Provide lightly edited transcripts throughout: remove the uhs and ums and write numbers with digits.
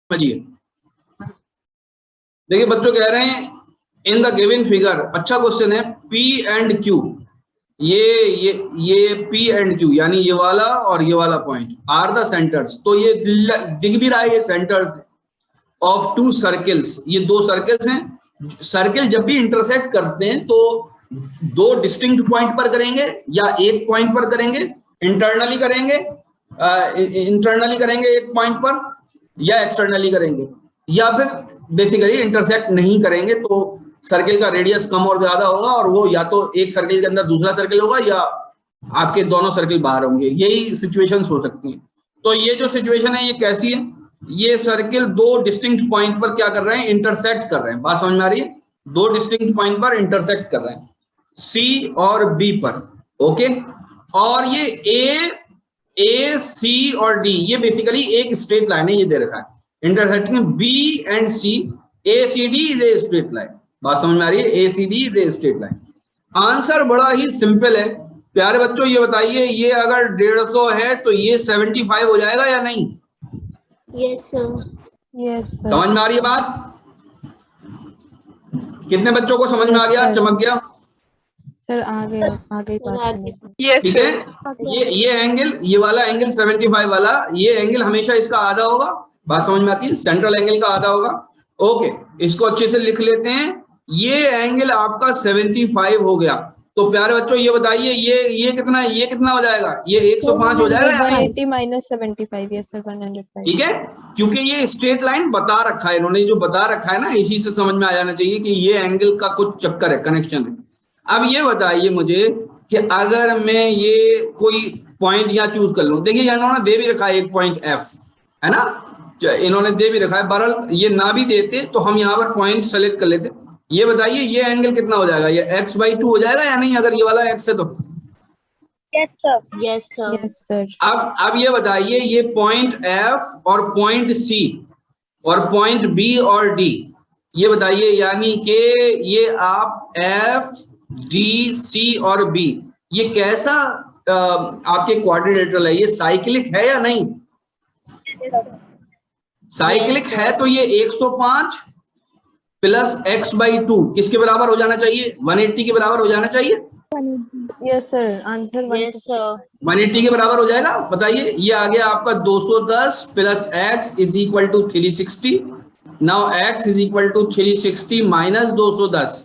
समझिए। देखिए बच्चों कह रहे हैं इन द गिवन फिगर, अच्छा क्वेश्चन है, P एंड Q, ये P एंड Q यानी ये वाला और ये वाला पॉइंट आर द सेंटर्स। तो ये दिख भी रहा है, ये सेंटर्स ऑफ टू सर्कल्स, ये दो सर्कल्स हैं। सर्कल जब भी इंटरसेक्ट करते हैं तो दो डिस्टिंक्ट पॉइंट पर करेंगे या एक पॉइंट पर करेंगे, इंटरनली करेंगे, एक पॉइंट पर, या एक्सटर्नली करेंगे, या फिर बेसिकली इंटरसेक्ट नहीं करेंगे। तो सर्कल का रेडियस कम और ज्यादा होगा और वो या तो एक सर्कल के अंदर दूसरा सर्कल होगा या आपके दोनों सर्कल बाहर होंगे, यही सिचुएशंस हो सकती हैं। तो ये जो सिचुएशन है ये कैसी है, ये सर्कल दो डिस्टिंक्ट पॉइंट पर क्या कर रहे हैं, इंटरसेक्ट कर रहे हैं। बात समझ में आ रही है, दो डिस्टिंक्ट पॉइंट पर इंटरसेक्ट कर रहे हैं, सी और बी पर। ओके, और ये ए सी और डी ये बेसिकली एक स्ट्रेट लाइन है, ये दे रखा है intersecting B and C, A C D is a straight line. बात समझ में आ रही है, A C D is a straight line. Answer बड़ा ही सिंपल है प्यारे बच्चों, ये बताइए ये अगर 150 है तो ये 75 हो जाएगा या नहीं? Yes sir. Yes sir. समझ में आ रही है बात? कितने बच्चों को समझ में आ गया, चमक गया सर? आगे बात। ठीक है, ये एंगल, ये वाला एंगल 75 वाला, ये एंगल हमेशा इसका आधा होगा। बात समझ में आती है, सेंट्रल एंगल का आधा होगा। ओके, इसको अच्छे से लिख लेते हैं, ये एंगल आपका 75 हो गया। तो प्यारे बच्चों ये बताइए ये कितना हो जाएगा, ये 105 हो जाएगा या नहीं? 180 माइनस 75, यस सर 105। ठीक है, क्योंकि ये स्ट्रेट लाइन बता रखा है इन्होंने, जो बता रखा है ना, इसी से समझ में आ जाना चाहिए कि ये एंगल का कुछ चक्कर है, कनेक्शन है। अब ये बताइए मुझे कि अगर मैं ये कोई पॉइंट यहाँ चूज कर लूं, देखिए इन्होंने दे भी रखा है एक पॉइंट F, है ना, इन्होंने दे भी रखा है। बहरहाल ये ना भी देते तो हम यहाँ पर पॉइंट सेलेक्ट कर लेते। ये बताइए ये एंगल कितना हो जाएगा, ये x/2 हो जाएगा या नहीं, अगर ये वाला x है तो? Yes sir. Yes sir. अब ये बताइए ये पॉइंट F और पॉइंट C और पॉइंट B और D, ये बताइए यानी कि ये आप F, D, C और B ये कैसा आपके क्वाड्रिलेटरल है, ये साइक्लिक है या नहीं? साइक्लिक है तो ये 105 प्लस x/2 किसके बराबर हो जाना चाहिए? 180 के बराबर हो जाना चाहिए। यस सर, आंसर 180 के बराबर हो जाएगा। बताइए ये आ गया आपका 210 plus x is equal to 360। Now x is equal to 360 minus 210,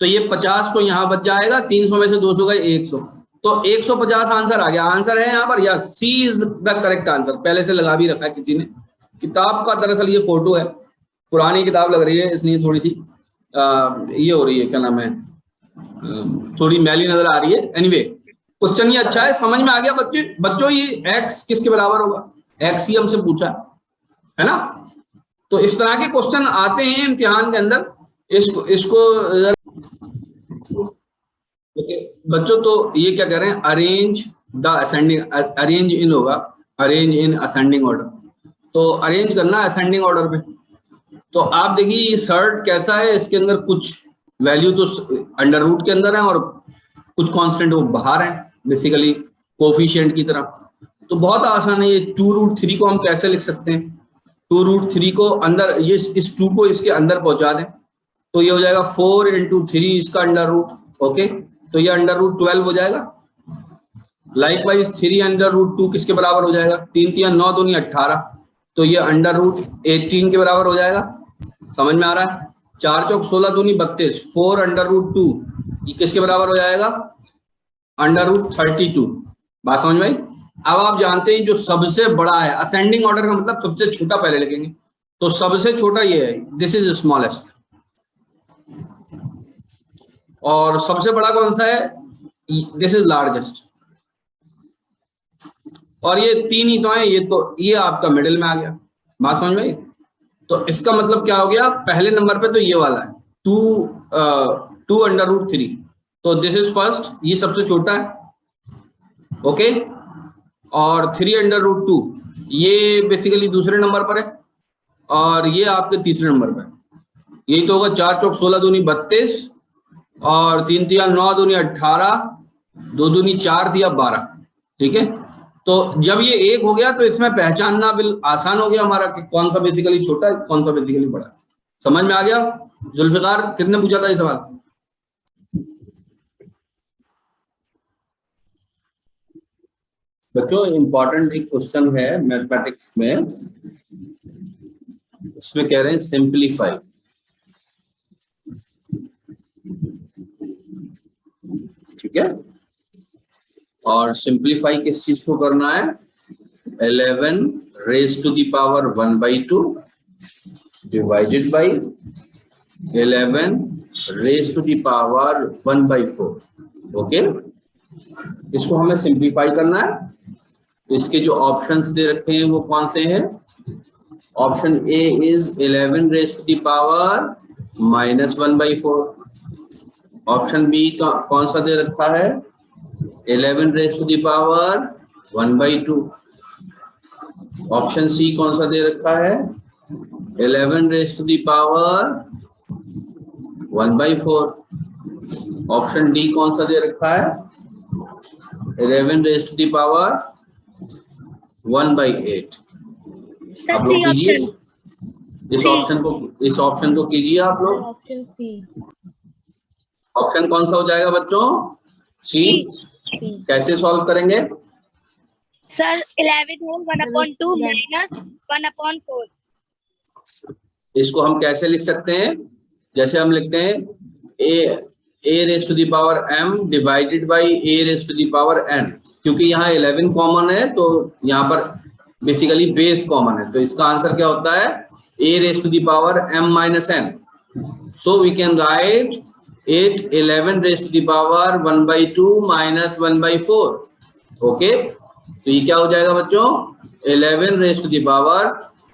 तो ये 50 तो यहाँ बच जाएगा, 300 में से 200 गए 100, तो 150 आंसर आ गया। आंसर है यहाँ पर, या सी इज द करेक्ट आंसर। पहले से लगा भी रखा है किसी ने, किताब का दरअसल ये फोटो है, पुरानी किताब लग रही है इसलिए थोड़ी सी ये हो रही है, क्या नाम है, थोड़ी मैली नजर आ रही है। एनीवे क्वेश्चन ये अच्छा है, समझ में आ गया बच्चों ये x किसके बराबर होगा, x ही हमसे पूछा है ना। तो इस तरह के क्वेश्चन आते हैं इम्तिहान के अंदर, इसको बच्चों तो ये क्या कह रहे हैं, arrange the ascending, arrange in होगा, अरेंज इन असेंडिंग ऑर्डर, तो अरेंज करना असेंडिंग ऑर्डर पे। तो आप देखिए ये शर्ट कैसा है, इसके अंदर कुछ वैल्यू तो अंडर रूट के अंदर है और कुछ कांस्टेंट वो बाहर है, बेसिकली कोफिशिएंट की तरह। तो बहुत आसान है, ये 2√3 को हम कैसे लिख सकते हैं, 2√3 को अंदर, ये इस 2 को इसके अंदर पहुंचा दें तो ये हो जाएगा 4 × 3 इसका अंडर रूट। ओके, तो ये अंडर रूट 12 हो जाएगा। लाइकवाइज 3 अंडर रूट 2 किसके बराबर हो जाएगा, 3 3 9 2 18, तो ये अंडर रूट 18 के बराबर हो जाएगा। समझ में आ रहा है, 4 चौक 16 दूनी 32, 4 अंडर रूट 2 ये किसके बराबर हो जाएगा, अंडर रूट 32। बात समझ में आई? अब आप जानते हैं जो सबसे बड़ा है, असेंडिंग ऑर्डर का मतलब सबसे छोटा पहले लिखेंगे, तो सबसे छोटा ये है, दिस इज स्मॉलेस्ट, और सबसे बड़ा कौन सा है, दिस इज लार्जेस्ट। और ये 3 ही तो है, ये आपका मिडिल में आ गया। बात समझ में आई? तो इसका मतलब क्या हो गया, पहले नंबर पे तो ये वाला है 2 अंडर रूट 3, तो दिस इज फर्स्ट, ये सबसे छोटा है। ओके, और 3 अंडर रूट 2 ये बेसिकली दूसरे नंबर पर है, और ये आपके तीसरे नंबर पर। यही तो होगा, 4 चौक 16 दूनी 32 और 3 3 9 दूनी 18, 2 दूनी 4 दिया 12। ठीक है, तो जब ये 1 हो गया तो इसमें पहचानना बिल्कुल आसान हो गया हमारा कि कौन सा बेसिकली छोटा है, कौन सा बेसिकली बड़ा है। समझ में आ गया? जुल्फिकार, किसने पूछा था ये सवाल? बच्चों इंपॉर्टेंट एक क्वेश्चन है मैथमेटिक्स में, उसमें कह रहे हैं सिंप्लीफाई। ठीक है, और सिंप्लीफाई किस चीज को करना है? 11 raise to the power 1/2 divided by 11 raise to the power 1/4। Okay, इसको हमें सिंप्लीफाई करना है। इसके जो ऑप्शंस दे रखे हैं वो कौन से हैं? Option A is 11 raise to the power -1/4। Option B कौन सा दे रखा है? 11 raise to the power 1/2। Option C कौन सा दे रखा है? 11 raise to the power 1/4। Option D कौन सा दे रखा है? 11 रेज टू द पावर 1/8। आप लोग कीजिए इस ऑप्शन को कीजिए आप लोग। Option C. ऑप्शन कौन सा हो जाएगा बच्चों? सी। कैसे सॉल्व करेंगे सर? 11 whole 1/2 minus 1/4। इसको हम कैसे लिख सकते हैं? जैसे हम लिखते हैं a raise to the power m divided by a raise to the power n। क्योंकि यहाँ 11 कॉमन है तो यहाँ पर बेसिकली बेस कॉमन है, तो इसका आंसर क्या होता है? a raise to the power m minus n। So we can write 11 raise to the power 1/2 minus 1/4। Okay, तो ये क्या हो जाएगा बच्चों? 11 raise to the power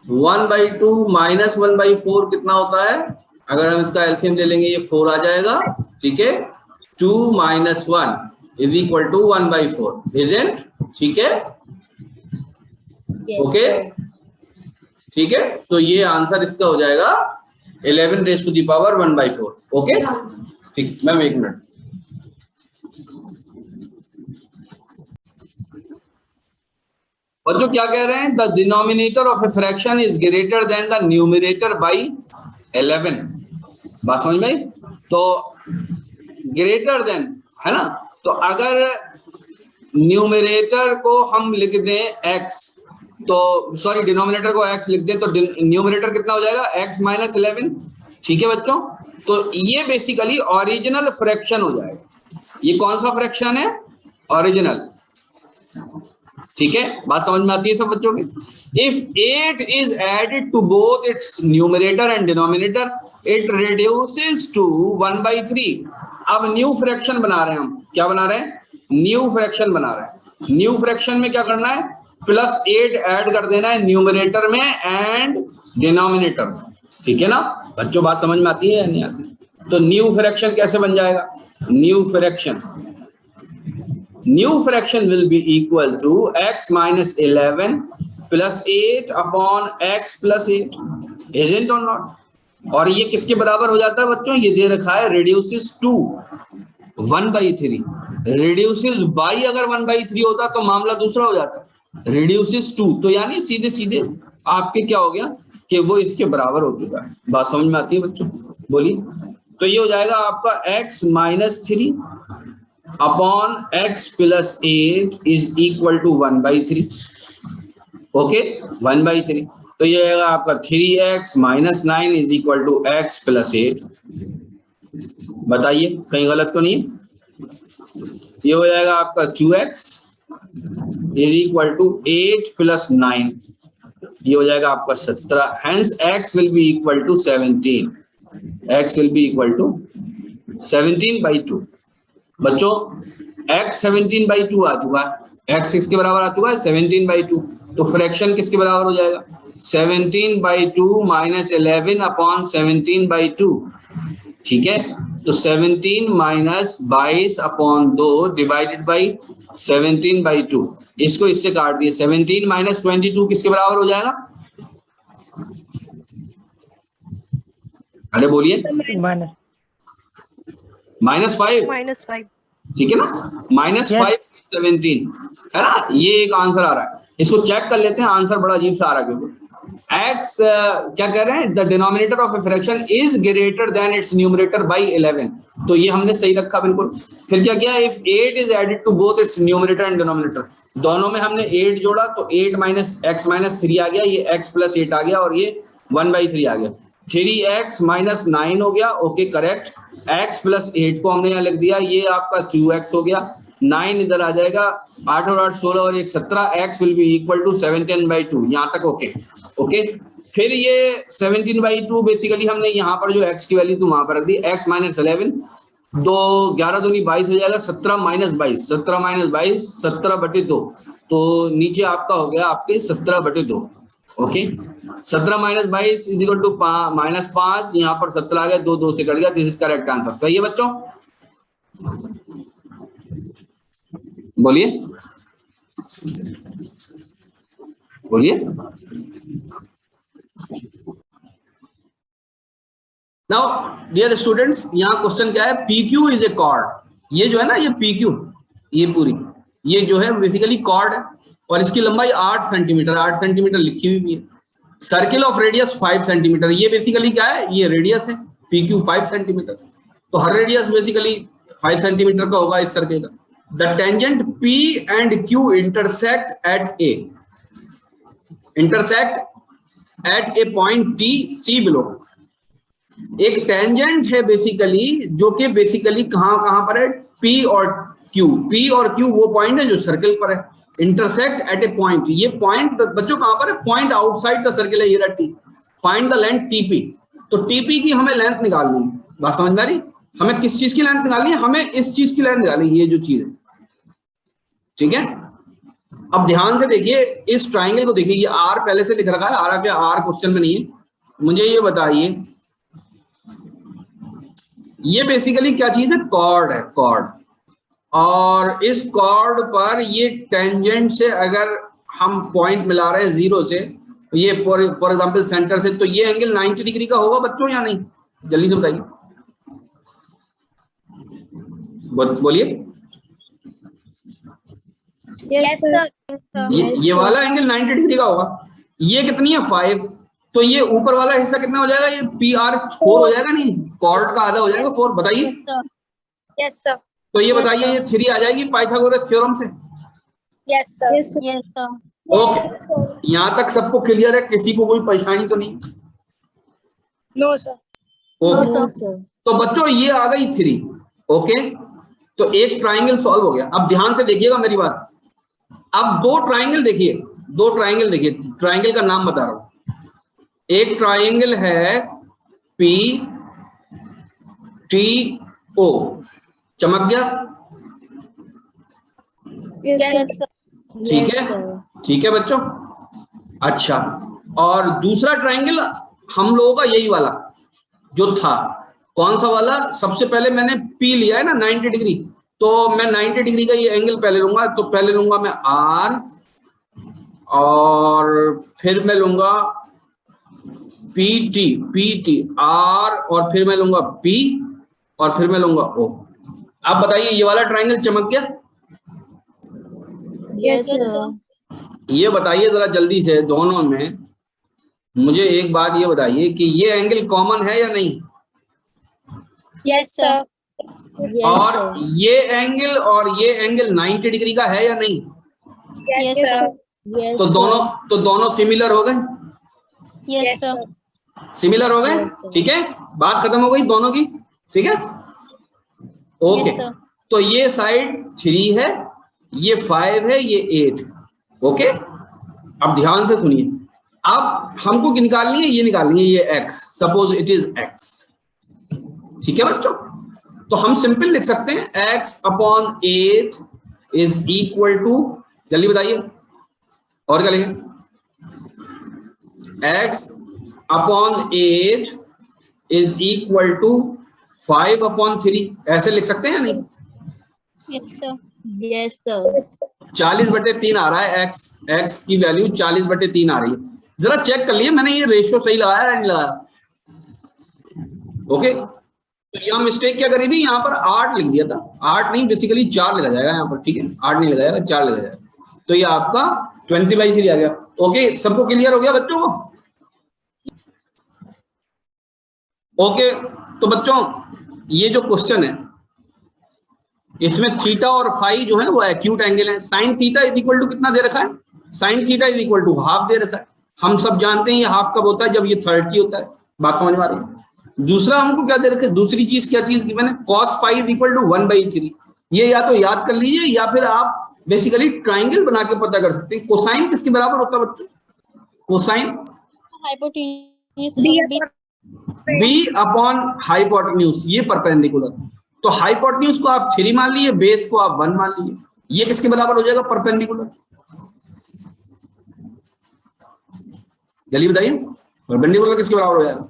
1/2 minus 1/4 कितना होता है? अगर हम इसका एलसीएम ले लेंगे ये 4 आ जाएगा। ठीक है, 2 minus 1 is equal to 1/4, isn't? ठीक है, ओके, ठीक है। तो ये आंसर इसका हो जाएगा 11 raise to the power 1/4। Okay, ठीक। मैम एक मिनट, बच्चों क्या कह रहे हैं? The denominator of a fraction is greater than the numerator by 11। बात समझ में आई? तो ग्रेटर देन है ना, तो अगर न्यूमरेटर को हम लिख दें x, तो सॉरी डिनोमिनेटर को x लिख दें तो न्यूमरेटर कितना हो जाएगा? x minus 11। ठीक है बच्चों, तो ये बेसिकली ओरिजिनल फ्रैक्शन हो जाएगा। ये कौन सा फ्रैक्शन है? ओरिजिनल। ठीक है, बात समझ में आती है सब बच्चों की? If 8 is added to both its numerator and denominator it reduces to 1/3। अब न्यू फ्रैक्शन बना रहे हैं हम। क्या बना रहे हैं? न्यू फ्रैक्शन बना रहे हैं। न्यू फ्रैक्शन में क्या करना है? +8 ऐड कर देना है न्यूमरेटर में एंड डिनोमिनेटर में। ठीक है ना बच्चों, बात समझ में आती है या नहीं आती? तो न्यू फ्रैक्शन कैसे बन जाएगा? New fraction will be equal to x minus 11 plus 8 upon x plus 8, isn't or not? और ये किसके बराबर हो जाता है बच्चों? ये दे रखा है reduces to 1/3। reduces by अगर 1/3 होता तो मामला दूसरा हो जाता, reduces to तो यानी सीधे सीधे आपके क्या हो गया कि वो इसके बराबर हो चुका है। बात समझ में आती है बच्चों? बोलिए। तो ये हो जाएगा आपका x minus 3 upon x plus 8 is equal to 1/3। Okay, 1/3। तो ये आएगा आपका 3x minus 9 is equal to x plus 8। बताइए कहीं गलत तो नहीं? ये हो जाएगा आपका 2x is equal to 8 plus 9, ये हो जाएगा आपका 17। Hence x will be equal to 17। x will be equal to 17/2। बच्चों x 17/2 आ चुका है, x किसके बराबर आ चुका है? 17/2। तो फ्रैक्शन किसके बराबर हो जाएगा? 17/2 माइनस 11 अपॉन 17/2। ठीक है, तो 17 माइनस 22 अपॉन 2 डिवाइडेड बाई 17/2। इसको इससे काट दिए, 17 माइनस 22 किसके बराबर हो जाएगा? अरे बोलिए। -5। -5। ठीक है ना, -5 17 है ना, ये एक आंसर आ रहा है। इसको चेक कर लेते हैं, आंसर बड़ा अजीब सा आ रहा है क्योंकि x क्या कह रहे हैं, the denominator of a fraction is greater then it's numerator bye 11, तो ये हमने सही रखा बिल्कुल। फिर क्या किया, if 8 is added to both its numerator and denominator, दोनों में हमने 8 जोड़ा तो 8 माइनस x माइनस 3 आ गया, ये x प्लस 8 आ गया और ये 1/3 आ गया, 3x माइनस 9 हो गया, ओके करेक्ट। x प्लस 8 को हमने यहाँ लिख दिया, ये आपका 2x हो गया, 9 इधर आ जाएगा, 8 और 8 16 और 1 17, x will be equal to 17/2, यहाँ तक ओके ओके। फिर ये 17/2 बेसिकली हमने यहाँ पर जो x की वैल्यू थी वहां पर रख दी, x माइनस 11, 11 दूनी 22 हो जाएगा, 17 माइनस 22, 17 माइनस 22 17/2, तो नीचे आपका हो गया आपके 17/2, okay. 17 minus 22 is equal to minus 5, यहाँ पर 17 आ गया, 2 2 से कट गया, दिस इज करेक्ट आंसर। सही है बच्चों, बोलिए बोलिए। नाउ डियर स्टूडेंट्स, यहाँ क्वेश्चन क्या है, PQ इज ए कॉर्ड, ये जो है ना ये PQ, ये पूरी ये जो है बेसिकली कॉर्ड है और इसकी लंबाई 8 सेंटीमीटर, 8 सेंटीमीटर लिखी हुई भी है। सर्किल ऑफ रेडियस 5 सेंटीमीटर, ये बेसिकली क्या है, ये रेडियस है, PQ 5 सेंटीमीटर, तो हर रेडियस बेसिकली 5 सेंटीमीटर का होगा इस सर्किल का। The tangent P and Q intersect at a point T, C below। एक टेंजेंट है बेसिकली जो कि बेसिकली कहां पर है, P और Q वो पॉइंट है जो सर्किल पर है, इंटरसेक्ट एट ए पॉइंट, ये पॉइंट बच्चों कहां पर है, पॉइंट आउटसाइड द सर्किल है, ये रहा T। Find the length TP, तो TP की हमें लेंथ निकालनी है, बात समझ में आ रही, हमें किस चीज की लेंथ निकालनी है, हमें इस चीज की लेंथ निकालनी है, ये जो चीज है, ठीक है। अब ध्यान से देखिए इस ट्राइंगल को देखिए, ये R पहले से लिख रखा है, R क्या R क्वेश्चन में नहीं है। मुझे ये बताइए, ये बेसिकली क्या चीज है, कॉर्ड है, कॉर्ड, और इस कॉर्ड पर ये टेंजेंट से अगर हम पॉइंट मिला रहे हैं 0 से, ये फॉर एग्जांपल सेंटर से, तो ये एंगल 90 डिग्री का होगा बच्चों या नहीं, जल्दी से बताइए, बोलिए। Yes, sir. ये वाला एंगल 90 डिग्री का होगा, ये कितनी है 5, तो ये ऊपर वाला हिस्सा कितना हो जाएगा, ये PR 4 हो जाएगा, नहीं कॉर्ड का आधा हो जाएगा 4, बताइए। Yes, sir. तो ये बताइए ये 3 आ जाएगी पाइथागोरस थ्योरम से। Yes, sir. Yes, sir. Okay, यहाँ तक सबको क्लियर है, किसी को कोई परेशानी तो नहीं? No, sir. Okay, No, sir. तो बच्चों ये आ गई 3, ओके, तो एक ट्राइंगल सॉल्व हो गया। अब ध्यान से देखिएगा मेरी बात, अब दो ट्राइंगल देखिए, ट्राइंगल का नाम बता रहा हूं। एक ट्राइंगल है PTO, चमक गया, Yes, sir. ठीक है बच्चों। अच्छा, और दूसरा ट्राइंगल हम लोगों का यही वाला जो था, कौन सा वाला, सबसे पहले मैंने P लिया है ना 90 डिग्री, तो मैं 90 डिग्री का ये एंगल पहले लूंगा, तो पहले लूंगा मैं R और फिर मैं लूंगा PT R और फिर मैं लूंगा P और फिर मैं लूंगा O। आप बताइए ये वाला ट्राइंगल चमक गया? Yes, sir. ये बताइए जरा जल्दी से दोनों में, मुझे एक बात ये बताइए कि ये एंगल कॉमन है या नहीं? Yes, sir. और ये एंगल और ये एंगल 90 डिग्री का है या नहीं? Yes, sir. तो दोनों सिमिलर हो गए, Yes, sir. सिमिलर हो गए, ठीक है, बात खत्म हो गई दोनों की, ठीक है, ओके। Yes, sir. तो ये साइड 3 है, ये 5 है, ये 8, ओके। अब ध्यान से सुनिए, अब हमको निकालनी है, ये निकालनी है, ये x, suppose it is x, ठीक है बच्चों। तो हम सिंपल लिख सकते हैं x/8 इज इक्वल टू, जल्दी बताइए, और क्या लिखें, x/8 इज इक्वल टू 5/3, ऐसे लिख सकते हैं या नहीं? Yes, sir. Yes, sir. 40/3 आ रहा है, x की वैल्यू 40/3 आ रही है। जरा चेक कर लिए मैंने ये रेशियो सही लगाया या नहीं लगाया, ओके। तो यहाँ मिस्टेक क्या करी थी, यहाँ पर 8 लिख दिया था, 8 नहीं बेसिकली 4 लिखा जाएगा यहाँ पर, ठीक है, 8 नहीं लिखा जाएगा, 4 लिखा जाएगा। तो ये आपका 20/3 आ गया। ओके, सबको क्लियर हो गया बच्चों को? ओके, तो बच्चों ये जो क्वेश्चन है इसमें थीटा और फाई जो है वो एक्यूट एंगल है। Sine theta is equal to कितना दे रखा है, sine theta is equal to half दे रखा है। हम सब जानते हैं ये हाफ कब होता है, जब ये 30 होता है। बात समझ में आ रही है? दूसरा हमको क्या दे रखे, दूसरी चीज क्या चीज गिवन है, cos phi is equal to 1/3। ये या तो याद कर लीजिए या फिर आप बेसिकली ट्राइंगल बना के पता कर सकते हैं। कोसाइन किसके बराबर होता है बच्चों, cosine hypotenuse b upon hypotenuse, ये परपेंडिकुलर। तो हाइपोटेन्यूज को आप 3 मान लीजिए, बेस को आप 1 मान लीजिए, ये किसके बराबर हो जाएगा, परपेंडिकुलर। जल्दी बताइए, परपेंडिकुलर किसके बराबर हो जाएगा?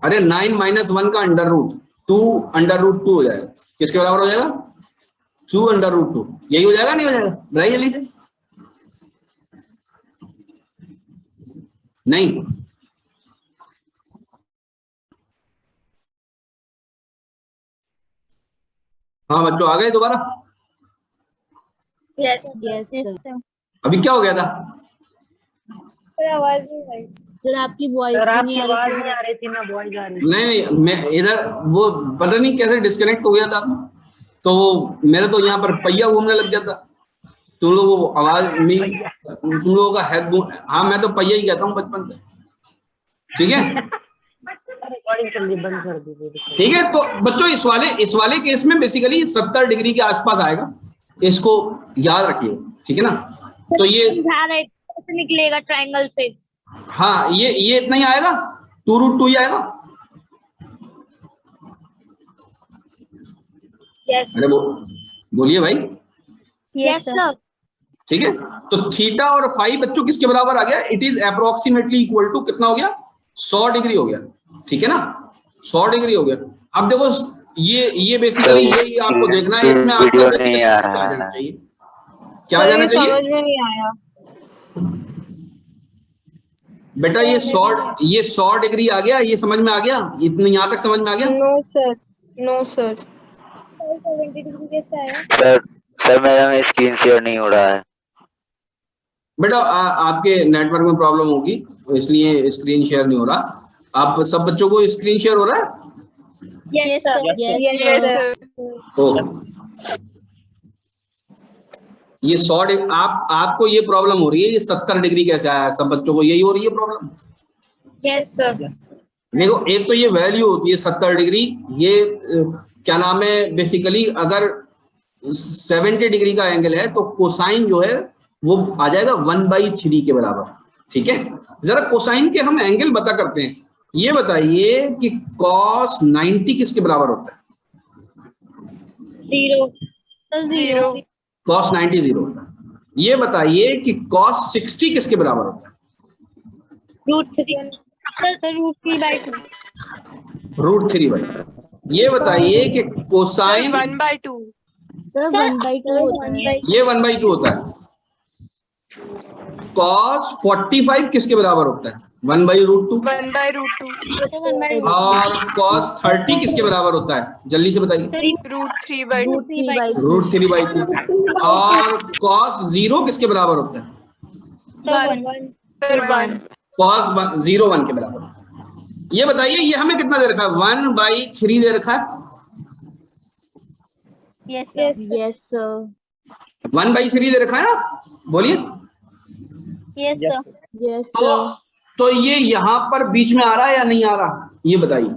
अरे 9 - 1 का अंडर रूट 2 √2 हो जाएगा, किसके बराबर हो जाएगा, 2 √2। यही हो जाएगा, नहीं हो जाएगा, बताइए जल्दी से। नहीं, हाँ बच्चों आ गए दोबारा? Yes sir. अभी क्या हो गया था? सर आवाज नहीं आ रही सर, आपकी वॉइस नहीं आ रही थी ना, वॉइस आ रही थी। नहीं, मैं इधर वो पता नहीं कैसे डिस्कनेक्ट हो गया था, तो मेरे तो यहाँ पर पहिया घूमने लग गया था। तुम लोगों को आवाज नहीं, तुम लोगों का हेड, हाँ मैं तो पहिया ही कहता हूँ बचपन से, ठीक है। ठीक है, तो बच्चों इस वाले केस में बेसिकली 70 डिग्री के आसपास आएगा, इसको याद रखिए, ठीक है ना। तो ये निकलेगा ट्रायंगल से, हाँ ये इतना ही आएगा, 2√2 ही आएगा। यस अरे बोलिए भाई। Yes sir. ठीक है, तो थीटा और फाई बच्चों किसके बराबर आ गया, it is approximately equal to कितना हो गया, 100 डिग्री हो गया, ठीक है ना, 100 डिग्री हो गया। अब देखो ये बेसिकली यही आपको देखना है, इसमें आपको बेसिकली क्या जाना चाहिए, क्या जाना चाहिए, समझ में नहीं आया बेटा। ये 100 डिग्री आ गया, ये समझ में आ गया, इतनी यहाँ तक समझ में आ गया? No sir, no sir. 70 degree कैसे आया सर मेरा में स्क्रीन शेयर नहीं हो रहा है बेटा। आपके नेटवर्क में प्रॉब्लम होगी, तो इसलिए स्क्रीन शेयर नहीं हो रहा। आप सब बच्चों को स्क्रीन शेयर हो रहा है? Yes sir. Yes sir. Okay, ये 100 आपको ये प्रॉब्लम हो रही है, ये 70 डिग्री कैसे आया, सब बच्चों को यही हो रही है प्रॉब्लम? Yes sir. देखो, एक तो ये वैल्यू होती है 70 डिग्री, ये क्या नाम है, बेसिकली अगर 70 डिग्री का एंगल है तो कोसाइन जो है वो आ जाएगा 1/3 के बराबर, ठीक है। जरा कोसाइन के हम एंगल बता करते हैं। ये बताइए कि cos 90 किसके बराबर होता है? 0 cos 90 0 होता है। ये बताइए कि cos 60 किसके बराबर होता है? √3 सर, √3/2 √3/2। ये बताइए कि कोसाइन 1/2 सर 1/2 होता है। ये 1/2 होता है। cos 45 किसके बराबर होता है? 1/√2। 1/√2 और cos 30 किसके बराबर होता है, जल्दी से बताइए? √3/2 √3/2। और cos 0 किसके बराबर होता है? सर 1 cos 0 1 के बराबर। ये बताइए, ये हमें कितना दे रखा है? 1/3 दे रखा है। Yes sir. 1/3 दे रखा है ना, बोलिए। Yes sir. यस तो ये यहाँ पर बीच में आ रहा है या नहीं आ रहा, ये बताइए।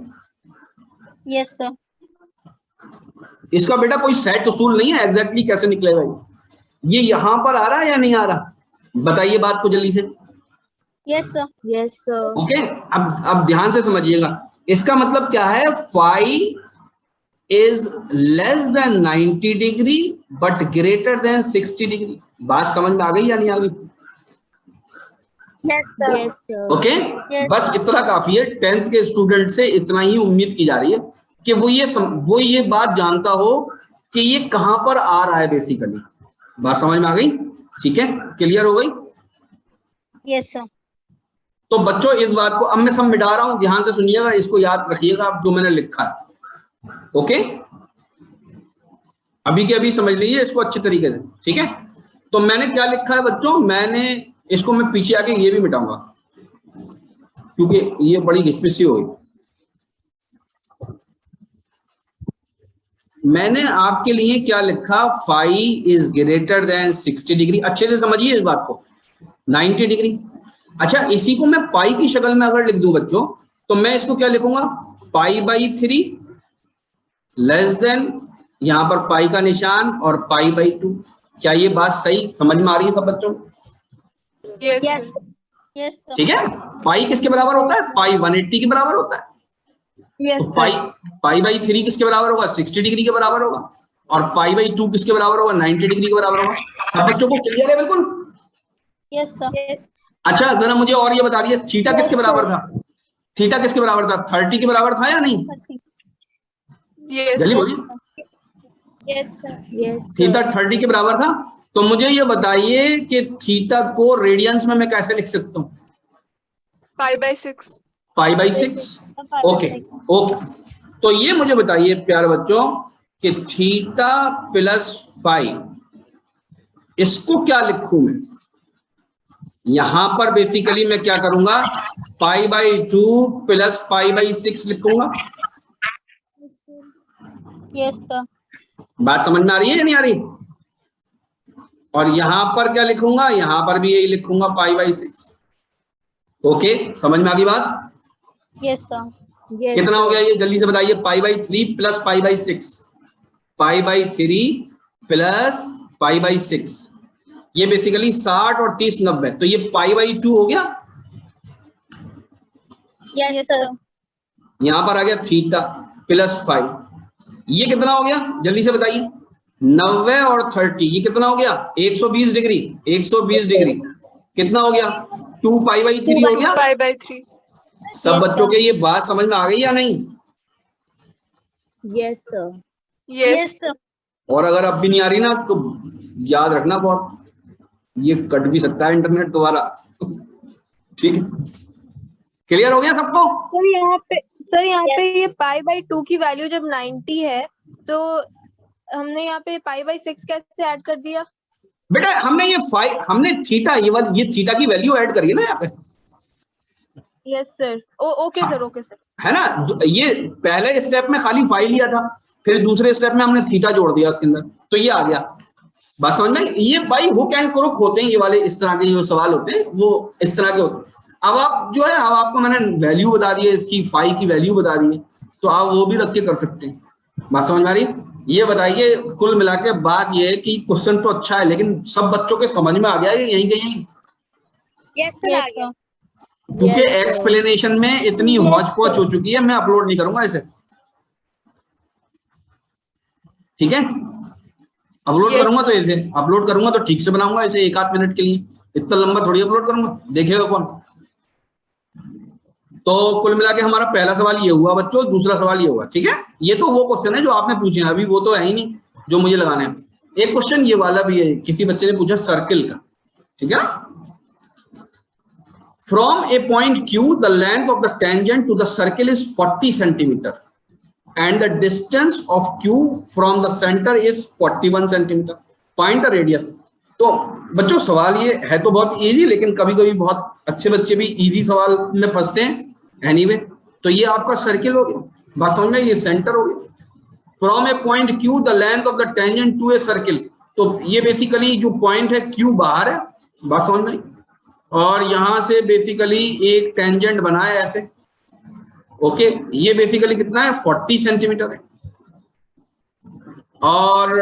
Yes sir. इसका बेटा कोई सेट उसूल नहीं है, एग्जैक्टली कैसे निकलेगा ये यहाँ पर आ रहा है या नहीं आ रहा, बताइए बात को जल्दी से। Yes sir. Yes sir. Okay, अब ध्यान से समझिएगा, इसका मतलब क्या है, phi is less than 90 degree but greater than 60 degree. बात समझ में आ गई या नहीं आ गई? Yes sir. ओके, बस इतना काफी है। 10th के स्टूडेंट से इतना ही उम्मीद की जा रही है कि वो ये बात जानता हो कि ये कहां पर आ रहा है बेसिकली। बात समझ में आ गई? ठीक है, क्लियर हो गई? Yes sir. तो बच्चों इस बात को अब मैं सब मिटा रहा हूं, ध्यान से सुनिएगा, इसको याद रखिएगा आप जो मैंने लिखा है। ओके, अभी के अभी समझ लीजिए इसको अच्छे तरीके से, ठीक है। तो मैंने क्या लिखा है बच्चों, मैंने इसको मैं पीछे आके ये भी मिटाऊंगा क्योंकि ये बड़ी घिसपिसी होगी। मैंने आपके लिए क्या लिखा, phi is greater than 60 degree. अच्छे से समझिए इस बात को, 90 डिग्री। अच्छा, इसी को मैं पाई की शक्ल में अगर लिख दूं बच्चों, तो मैं इसको क्या लिखूंगा, पाई बाई 3 लेस देन, यहां पर पाई का निशान और पाई बाई 2। क्या ये बात सही समझ में आ रही है सब बच्चों? Yes, Yes. sir. Yes, sir. ठीक है, पाई किसके बराबर होता है, पाई 180 के बराबर होता है। Yes, तो sir. पाई बाई 3 किसके बराबर होगा, 60 डिग्री के बराबर होगा। और पाई बाई 2 किसके बराबर होगा, 90 डिग्री के बराबर होगा। सब बच्चों को क्लियर है बिल्कुल? Yes, sir. Yes. अच्छा, जरा मुझे और ये बता दिए, थीटा किसके बराबर था, थीटा किसके बराबर था, 30 के बराबर था या नहीं? Yes, जल्दी sir. बोलिए। Yes, sir. Yes. थीटा 30 के बराबर था। तो मुझे ये बताइए कि थीटा को रेडियंस में मैं कैसे लिख सकता हूँ? Pi by 6. Pi by 6। Okay okay, तो ये मुझे बताइए प्यारे बच्चों कि थीटा प्लस 5 इसको क्या लिखूं मैं? यहां पर बेसिकली मैं क्या करूंगा, pi by 2 plus pi by 6 लिखूंगा। Yes, sir. बात समझ में आ रही है या नहीं आ रही? और यहां पर क्या लिखूंगा, यहां पर भी यही लिखूंगा, पाई बाई 6। ओके, समझ में आ गई बात? Yes, sir. Yes. कितना हो गया ये, जल्दी से बताइए। Pi by 3 plus pi by 6, pi by 3 plus pi by 6, ये बेसिकली 60 और 30 90, तो ये पाई बाई 2 हो गया। Yes, sir. यहां पर आ गया थीटा प्लस 5, ये कितना हो गया जल्दी से बताइए। 90 और 30, ये कितना हो गया, 120 डिग्री। 120 डिग्री कितना हो गया, 2 पाई बाई 3 हो गया। Pi by 3. सब बच्चों के ये बात समझ में आ गई या नहीं? Yes, sir. Yes. Yes, sir. और अगर अब भी नहीं आ रही ना तो याद रखना, बहुत ये कट भी सकता है इंटरनेट दोबारा। ठीक है, क्लियर हो गया सबको? सर यहाँ पे ये पाई बाई 2 की वैल्यू जब 90 है तो हमने यहाँ पे पाई बाई 6 कैसे ऐड कर दिया? बेटा हमने थीटा, ये थीटा की वैल्यू ऐड करी है ना यहाँ पे। Yes sir. Okay sir, okay sir. है ना, ये पहले स्टेप में खाली फाई लिया था, फिर दूसरे स्टेप में हमने थीटा जोड़ दिया उसके अंदर, तो ये आ गया। बात समझ में? ये बाई हुक एंड क्रोक होते हैं, ये वाले इस तरह के जो सवाल होते हैं वो इस तरह के होते हैं। अब आप जो है, अब आपको मैंने वैल्यू बता दी है, इसकी फाई की वैल्यू बता दी है, तो आप वो भी रख के कर सकते हैं। बात समझ में आ रही? ये बताइए, कुल मिला के बात ये है कि क्वेश्चन तो अच्छा है, लेकिन सब बच्चों के समझ में आ गया है यहीं कहीं? Yes, sir. आ गया। क्योंकि एक्सप्लेनेशन में इतनी हौच पौच हो चुकी है, मैं अपलोड नहीं करूंगा इसे, ठीक है? अपलोड करूंगा तो इसे अपलोड करूंगा तो ठीक से बनाऊंगा इसे, 1-8 मिनट के लिए, इतना लंबा थोड़ी अपलोड करूंगा, देखेगा कौन? तो कुल मिला के हमारा पहला सवाल ये हुआ बच्चों, दूसरा सवाल ये हुआ, ठीक है? ये तो वो क्वेश्चन है जो आपने पूछे हैं, अभी वो तो है ही नहीं जो मुझे लगाने हैं। एक क्वेश्चन ये वाला भी है, किसी बच्चे ने पूछा सर्किल का, ठीक है? From a point Q, the length of the tangent to the circle is 40 centimeter, and the distance of Q from the center is 41 centimeter. Find the radius. तो बच्चों सवाल ये है तो बहुत इजी, लेकिन कभी कभी बहुत अच्छे बच्चे भी इजी सवाल में फंसते हैं। एनीवे, तो ये आपका सर्किल हो गया, बात समझ में? ये सेंटर हो गया। From A point Q, the length of the tangent to a circle, तो ये बेसिकली जो पॉइंट है Q बाहर है, बात समझ में? और यहां से बेसिकली एक टेंजेंट बना है ऐसे, ओके? ये बेसिकली कितना है, 40 सेंटीमीटर है। और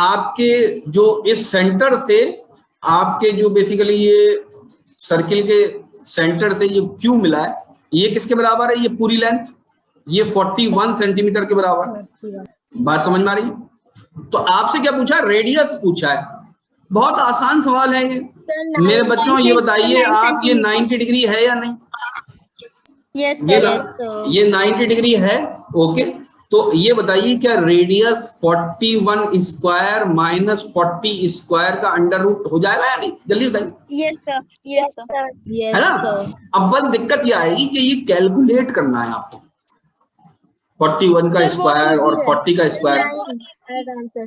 आपके जो इस सेंटर से, आपके जो बेसिकली ये सर्किल के सेंटर से जो क्यू मिला है, ये किसके बराबर है, ये पूरी लेंथ, ये 41 सेंटीमीटर के बराबर है। बात समझ में आ रही? तो आपसे क्या पूछा, रेडियस पूछा है। बहुत आसान सवाल है ये मेरे बच्चों। ये बताइए आप, ये 90 डिग्री है या नहीं? Yes, ये sir. ये 90 डिग्री है, ओके? तो ये बताइए क्या रेडियस 41 स्क्वायर माइनस 40 स्क्वायर का अंडर रूट हो जाएगा या नहीं? जल्दी बताइए। यस सर, यस सर, है ना? अब बस दिक्कत ये आएगी कि ये कैलकुलेट करना है आपको, 41 का स्क्वायर और 40 का स्क्वायर,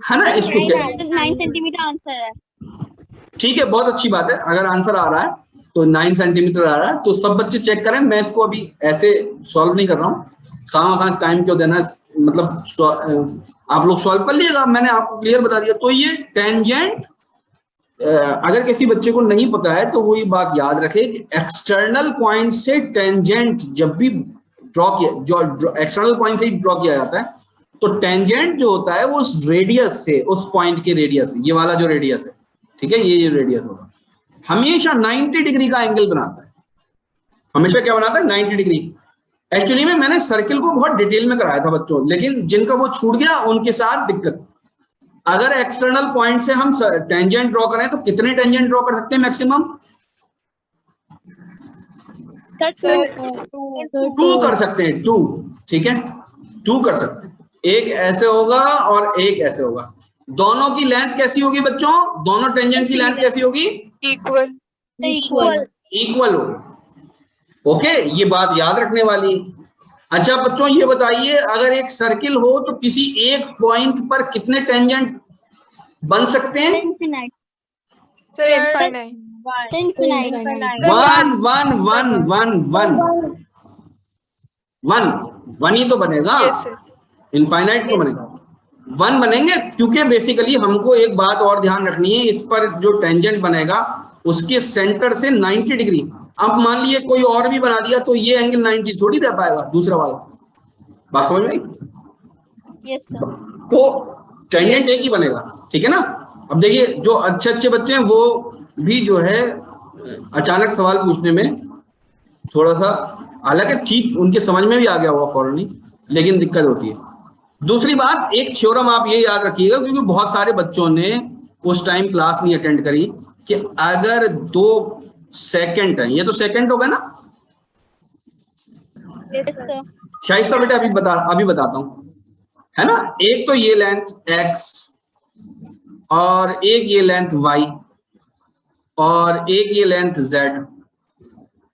है ना? इसको 9 सेंटीमीटर आंसर है। ठीक है, बहुत अच्छी बात है। अगर आंसर आ रहा है तो 9 सेंटीमीटर आ रहा है, तो सब बच्चे चेक करें। मैं इसको अभी ऐसे सॉल्व नहीं कर रहा हूँ, कहाँ टाइम क्यों देना, मतलब आप लोग सॉल्व कर लीजिएगा, मैंने आपको क्लियर बता दिया। तो ये टेंजेंट, अगर किसी बच्चे को नहीं पता है तो वो ये बात याद रखे कि एक्सटर्नल पॉइंट से टेंजेंट जब भी ड्रॉ किया, जो एक्सटर्नल पॉइंट से ही ड्रॉ किया जाता है, तो टेंजेंट जो होता है वो उस रेडियस से, उस पॉइंट के रेडियस, ये वाला जो रेडियस है, ठीक है, ये रेडियस होगा, हमेशा 90 डिग्री का एंगल बनाता है। हमेशा क्या बनाता है? 90 डिग्री। एक्चुअली में मैंने सर्किल को बहुत डिटेल में कराया था बच्चों, लेकिन जिनका वो छूट गया उनके साथ दिक्कत। अगर एक्सटर्नल पॉइंट से हम टेंजेंट ड्रॉ करें तो कितने टेंजेंट ड्रॉ कर सकते हैं मैक्सिमम? 2 कर सकते हैं, 2, ठीक है, 2 कर सकते हैं। एक ऐसे होगा और एक ऐसे होगा। दोनों की लेंथ कैसी होगी बच्चों? दोनों टेंजेंट की लेंथ कैसी होगी? इक्वल होगी। ओके, ये बात याद रखने वाली। अच्छा बच्चों ये बताइए, अगर एक सर्किल हो तो किसी एक पॉइंट पर कितने टेंजेंट बन सकते हैं? इनफाइनाइट। 1 ही तो बनेगा, इनफाइनाइट तो बनेगा, 1 बनेंगे। क्योंकि बेसिकली हमको एक बात और ध्यान रखनी है, इस पर जो टेंजेंट बनेगा उसके सेंटर से 90 डिग्री। अब मान लीजिए कोई और भी बना दिया तो ये एंगल 90 थोड़ी रह पाएगा, दूसरा वाला। बात समझ में आई? Yes sir. तो टेंजेंट एक ही बनेगा, ठीक है ना? अब देखिए जो अच्छे बच्चे हैं वो भी जो है अचानक सवाल पूछने में थोड़ा सा, हालांकि ठीक उनके समझ में भी आ गया होगा फौरन ही, लेकिन दिक्कत होती है। दूसरी बात, एक थ्योरम आप ये याद रखिएगा, क्योंकि बहुत सारे बच्चों ने उस टाइम क्लास नहीं अटेंड करी, कि अगर 2 सेकंड है, ये तो सेकंड होगा ना? शाइस्ता बेटा अभी बताता हूं, है ना? एक तो ये लेंथ x और एक ये लेंथ y और एक ये लेंथ z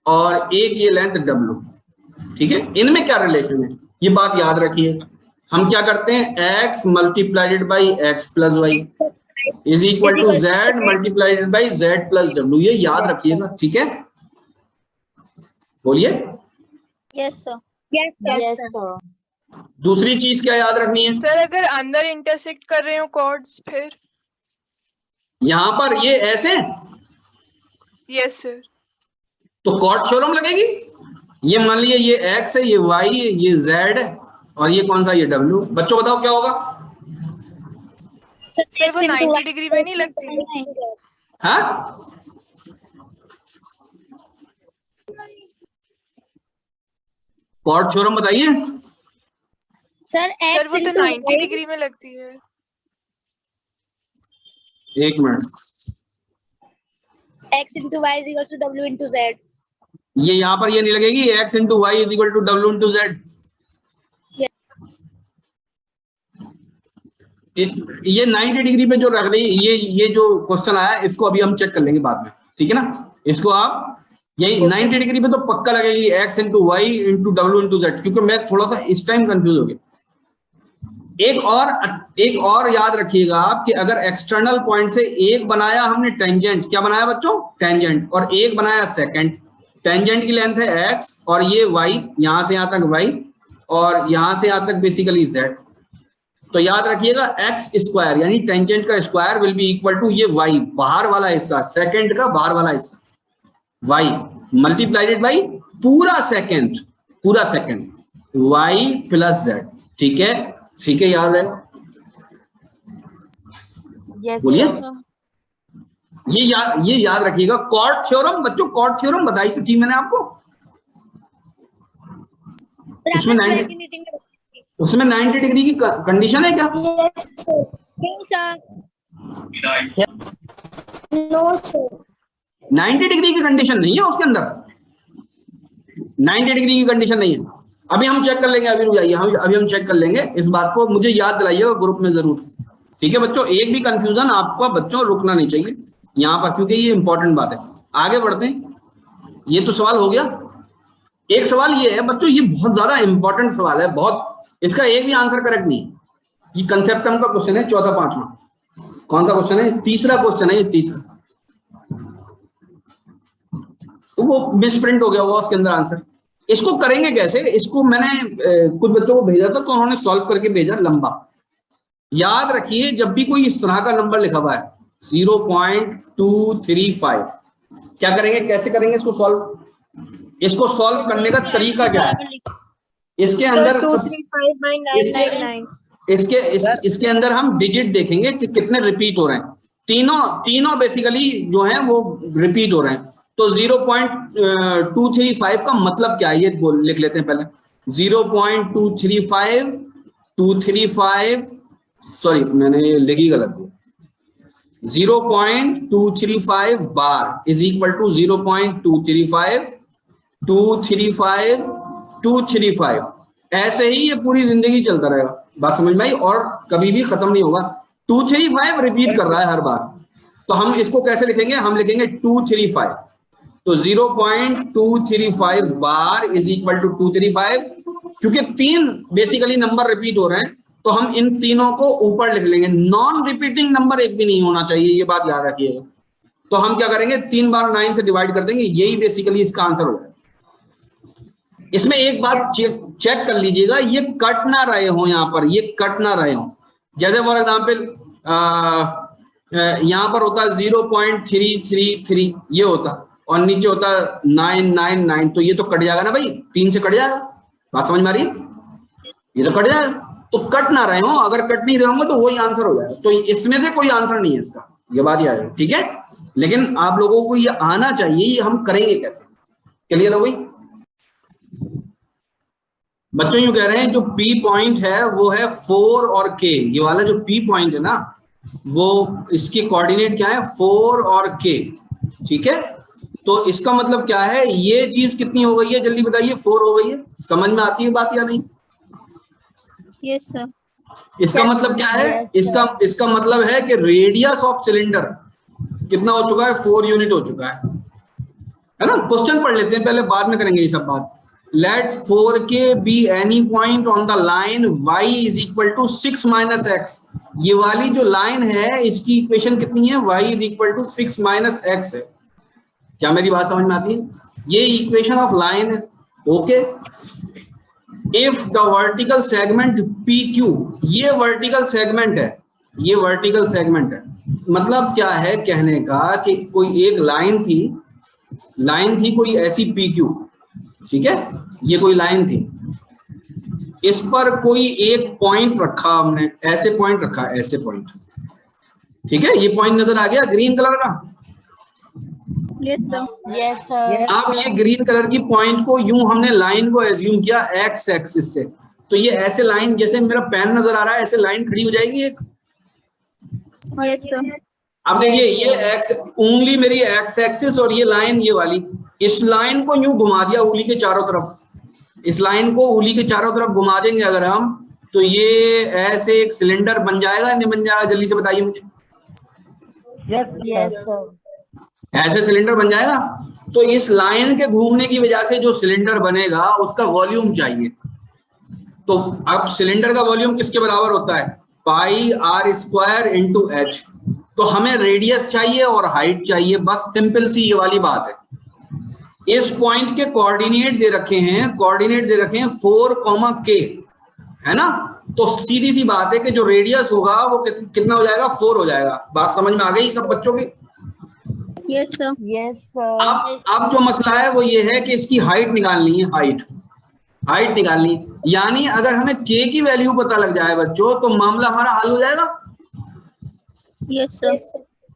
और एक ये लेंथ w, ठीक है? इनमें क्या रिलेशन है ये बात याद रखिए। हम क्या करते हैं, x multiplied by x plus y is equal to z multiplied by z plus w, ये याद रखिएगा, ठीक है? बोलिए। Yes sir, yes sir. दूसरी चीज क्या याद रखनी है सर? अगर अंदर इंटरसेक्ट कर रहे हो कॉर्ड्स, फिर यहां पर ये ऐसे, यस सर, तो कॉर्ड थ्योरम लगेगी। ये मान लीजिए ये x है, ये y है, ये z है और ये कौन सा, ये w। बच्चों बताओ क्या होगा? सर वो 90 डिग्री में नहीं लगती? हाँ, कॉर्ड थ्योरम बताइए सर। वो तो 90 डिग्री में लगती है। एक minute, x into y is equal to w into z। ये यहां पर ये नहीं लगेगी, x into y is equal to w into z। ये 90 डिग्री पे जो रख रही, ये जो क्वेश्चन आया इसको अभी हम चेक कर लेंगे बाद में, ठीक है ना? इसको आप यही 90 डिग्री पे तो पक्का लगेगी, x into y into w into z, क्योंकि मैं थोड़ा सा इस टाइम कंफ्यूज हो गया। एक और याद रखिएगा आप कि अगर एक्सटर्नल पॉइंट से एक बनाया हमने टेंजेंट, क्या बनाया बच्चों? टेंजेंट, और एक बनाया सेकंड। टेंजेंट की लेंथ है x और ये y, यहां से यहां तक y और यहां से यहां तक बेसिकली z। तो याद रखिएगा x स्क्वायर यानी टेंजेंट का square will be equal to ये y, बाहर वाला हिस्सा, सेकंड का बाहर वाला हिस्सा, y मल्टीप्लाइडेड बाई पूरा सेकंड y प्लस z, ठीक है? सीखे याद है? बोलिए। ये याद रखिएगा। कॉर्ड थ्योरम बच्चों, कॉर्ड थ्योरम बताई तो थी मैंने आपको, उसमें 90 डिग्री की कंडीशन है क्या? नो सर, 90 डिग्री की कंडीशन नहीं है उसके अंदर, 90 डिग्री की कंडीशन नहीं है। अभी हम चेक कर लेंगे, अभी रुक जाइए, अभी हम चेक कर लेंगे इस बात को, मुझे याद दिलाइएगा ग्रुप में जरूर। ठीक है बच्चों, एक भी कंफ्यूजन आपको बच्चों रुकना नहीं चाहिए यहाँ पर, क्योंकि ये इंपॉर्टेंट बात है। आगे बढ़ते हैं, ये तो सवाल हो गया। एक सवाल ये है बच्चों, ये बहुत ज्यादा इंपॉर्टेंट सवाल है, बहुत, इसका एक भी आंसर करेक्ट नहीं। ये कंसेप्टम का क्वेश्चन है, चौथा पांचवा। कौन सा क्वेश्चन है? तीसरा क्वेश्चन है ये, तीसरा। तो वो मिसप्रिंट हो गया हुआ उसके अंदर आंसर। इसको करेंगे कैसे? इसको मैंने कुछ बच्चों को भेजा था तो उन्होंने सॉल्व करके भेजा लंबा। याद रखिए, जब भी कोई इस तरह का नंबर लिखा हुआ है 0.235, क्या करेंगे, कैसे करेंगे इसको सॉल्व? इसको सॉल्व करने का तरीका क्या है? इसके अंदर इसके अंदर हम डिजिट देखेंगे कि कितने रिपीट हो रहे हैं। तीनों बेसिकली जो हैं वो रिपीट हो रहे हैं। तो 0.235 का मतलब क्या है ये लिख लेते हैं पहले। 0.235 सॉरी मैंने लिखी गलत, 0.235 बार इज इक्वल टू 0.235 ऐसे ही ये पूरी जिंदगी चलता रहेगा। बात समझ में आई? और कभी भी खत्म नहीं होगा। 235 रिपीट कर रहा है हर बार, तो हम इसको कैसे लिखेंगे? हम लिखेंगे 235। तो 0.235 बार इज इक्वल टू 235। क्योंकि 3 बेसिकली नंबर रिपीट हो रहे हैं तो हम इन तीनों को ऊपर लिख लेंगे। नॉन रिपीटिंग नंबर एक भी नहीं होना चाहिए, ये बात याद रखिएगा। तो हम क्या करेंगे, 3 बार 9 से डिवाइड कर देंगे, यही बेसिकली इसका आंसर हो जाएगा। इसमें एक बात चेक कर लीजिएगा, ये कट ना रहे हो, यहाँ पर ये कट ना रहे हो। जैसे फॉर एग्जाम्पल यहाँ पर होता 0.333 ये होता, और नीचे होता 999, तो ये तो कट जाएगा ना भाई, 3 से कट जाएगा। बात समझ में आ रही है? ये तो कट जाएगा, तो कट ना रहे हो। अगर कट नहीं रहे होंगे तो वही आंसर हो जाएगा। तो इसमें से कोई आंसर नहीं है इसका, ये बात याद है। ठीक है, लेकिन आप लोगों को ये आना चाहिए, ये हम करेंगे कैसे। क्लियर हो गई बच्चों? यूं कह रहे हैं जो P पॉइंट है वो है 4 और K। ये वाला जो P पॉइंट है ना, वो इसके कोऑर्डिनेट क्या है? 4 और K। ठीक है, तो इसका मतलब क्या है? ये चीज कितनी हो गई है, जल्दी बताइए। 4 हो गई है। समझ में आती है बात या नहीं? Yes sir. इसका मतलब क्या है? इसका मतलब है कि रेडियस ऑफ सिलेंडर कितना हो चुका है? 4 यूनिट हो चुका है ना। क्वेश्चन पढ़ लेते हैं पहले, बाद में करेंगे ये सब बात। Let 4K be any point on the line y is equal to 6 minus x. ये वाली जो लाइन है इसकी इक्वेशन कितनी है? y is equal to 6 minus x है। क्या मेरी बात समझ में आती है? ये इक्वेशन ऑफ लाइन है। Okay, if the vertical segment PQ, ये वर्टिकल सेगमेंट है, ये वर्टिकल सेगमेंट है। मतलब क्या है कहने का कि कोई एक लाइन थी कोई ऐसी PQ, ठीक है, ये कोई लाइन थी, इस पर कोई एक पॉइंट रखा हमने, ऐसे पॉइंट रखा, ऐसे पॉइंट। ठीक है, ये पॉइंट नजर आ गया ग्रीन कलर का? Yes sir. अब ये ग्रीन कलर की पॉइंट को यूं हमने लाइन को एज्यूम किया एक्स एक्सिस से, तो ये ऐसे लाइन, जैसे मेरा पेन नजर आ रहा है, ऐसे लाइन खड़ी हो जाएगी एक। Yes sir. अब देखिए, ये एक्स उंगली मेरी एक्स एक्सिस और ये लाइन ये वाली, इस लाइन को यूं घुमा दिया उंगली के चारों तरफ, इस लाइन को उंगली के चारों तरफ घुमा देंगे अगर हम, तो ये ऐसे एक सिलेंडर बन जाएगा नहीं बन जाएगा? जल्दी से बताइए मुझे। Yes sir. ऐसे सिलेंडर बन जाएगा। तो इस लाइन के घूमने की वजह से जो सिलेंडर बनेगा उसका वॉल्यूम चाहिए। तो अब सिलेंडर का वॉल्यूम किसके बराबर होता है? पाई r स्क्वायर इंटू एच। तो हमें रेडियस चाहिए और हाइट चाहिए, बस सिंपल सी ये वाली बात है। इस पॉइंट के कोऑर्डिनेट दे रखे हैं, 4, K, है ना। तो सीधी सी बात है कि जो रेडियस होगा वो कितना हो जाएगा? 4 हो जाएगा। बात समझ में आ गई सब बच्चों की? Yes sir. Yes sir. अब जो मसला है वो ये है कि इसकी हाइट निकालनी है, हाइट निकालनी है। यानी अगर हमें K की वैल्यू पता लग जाए बच्चों, तो मामला हमारा हल हो जाएगा। Yes sir.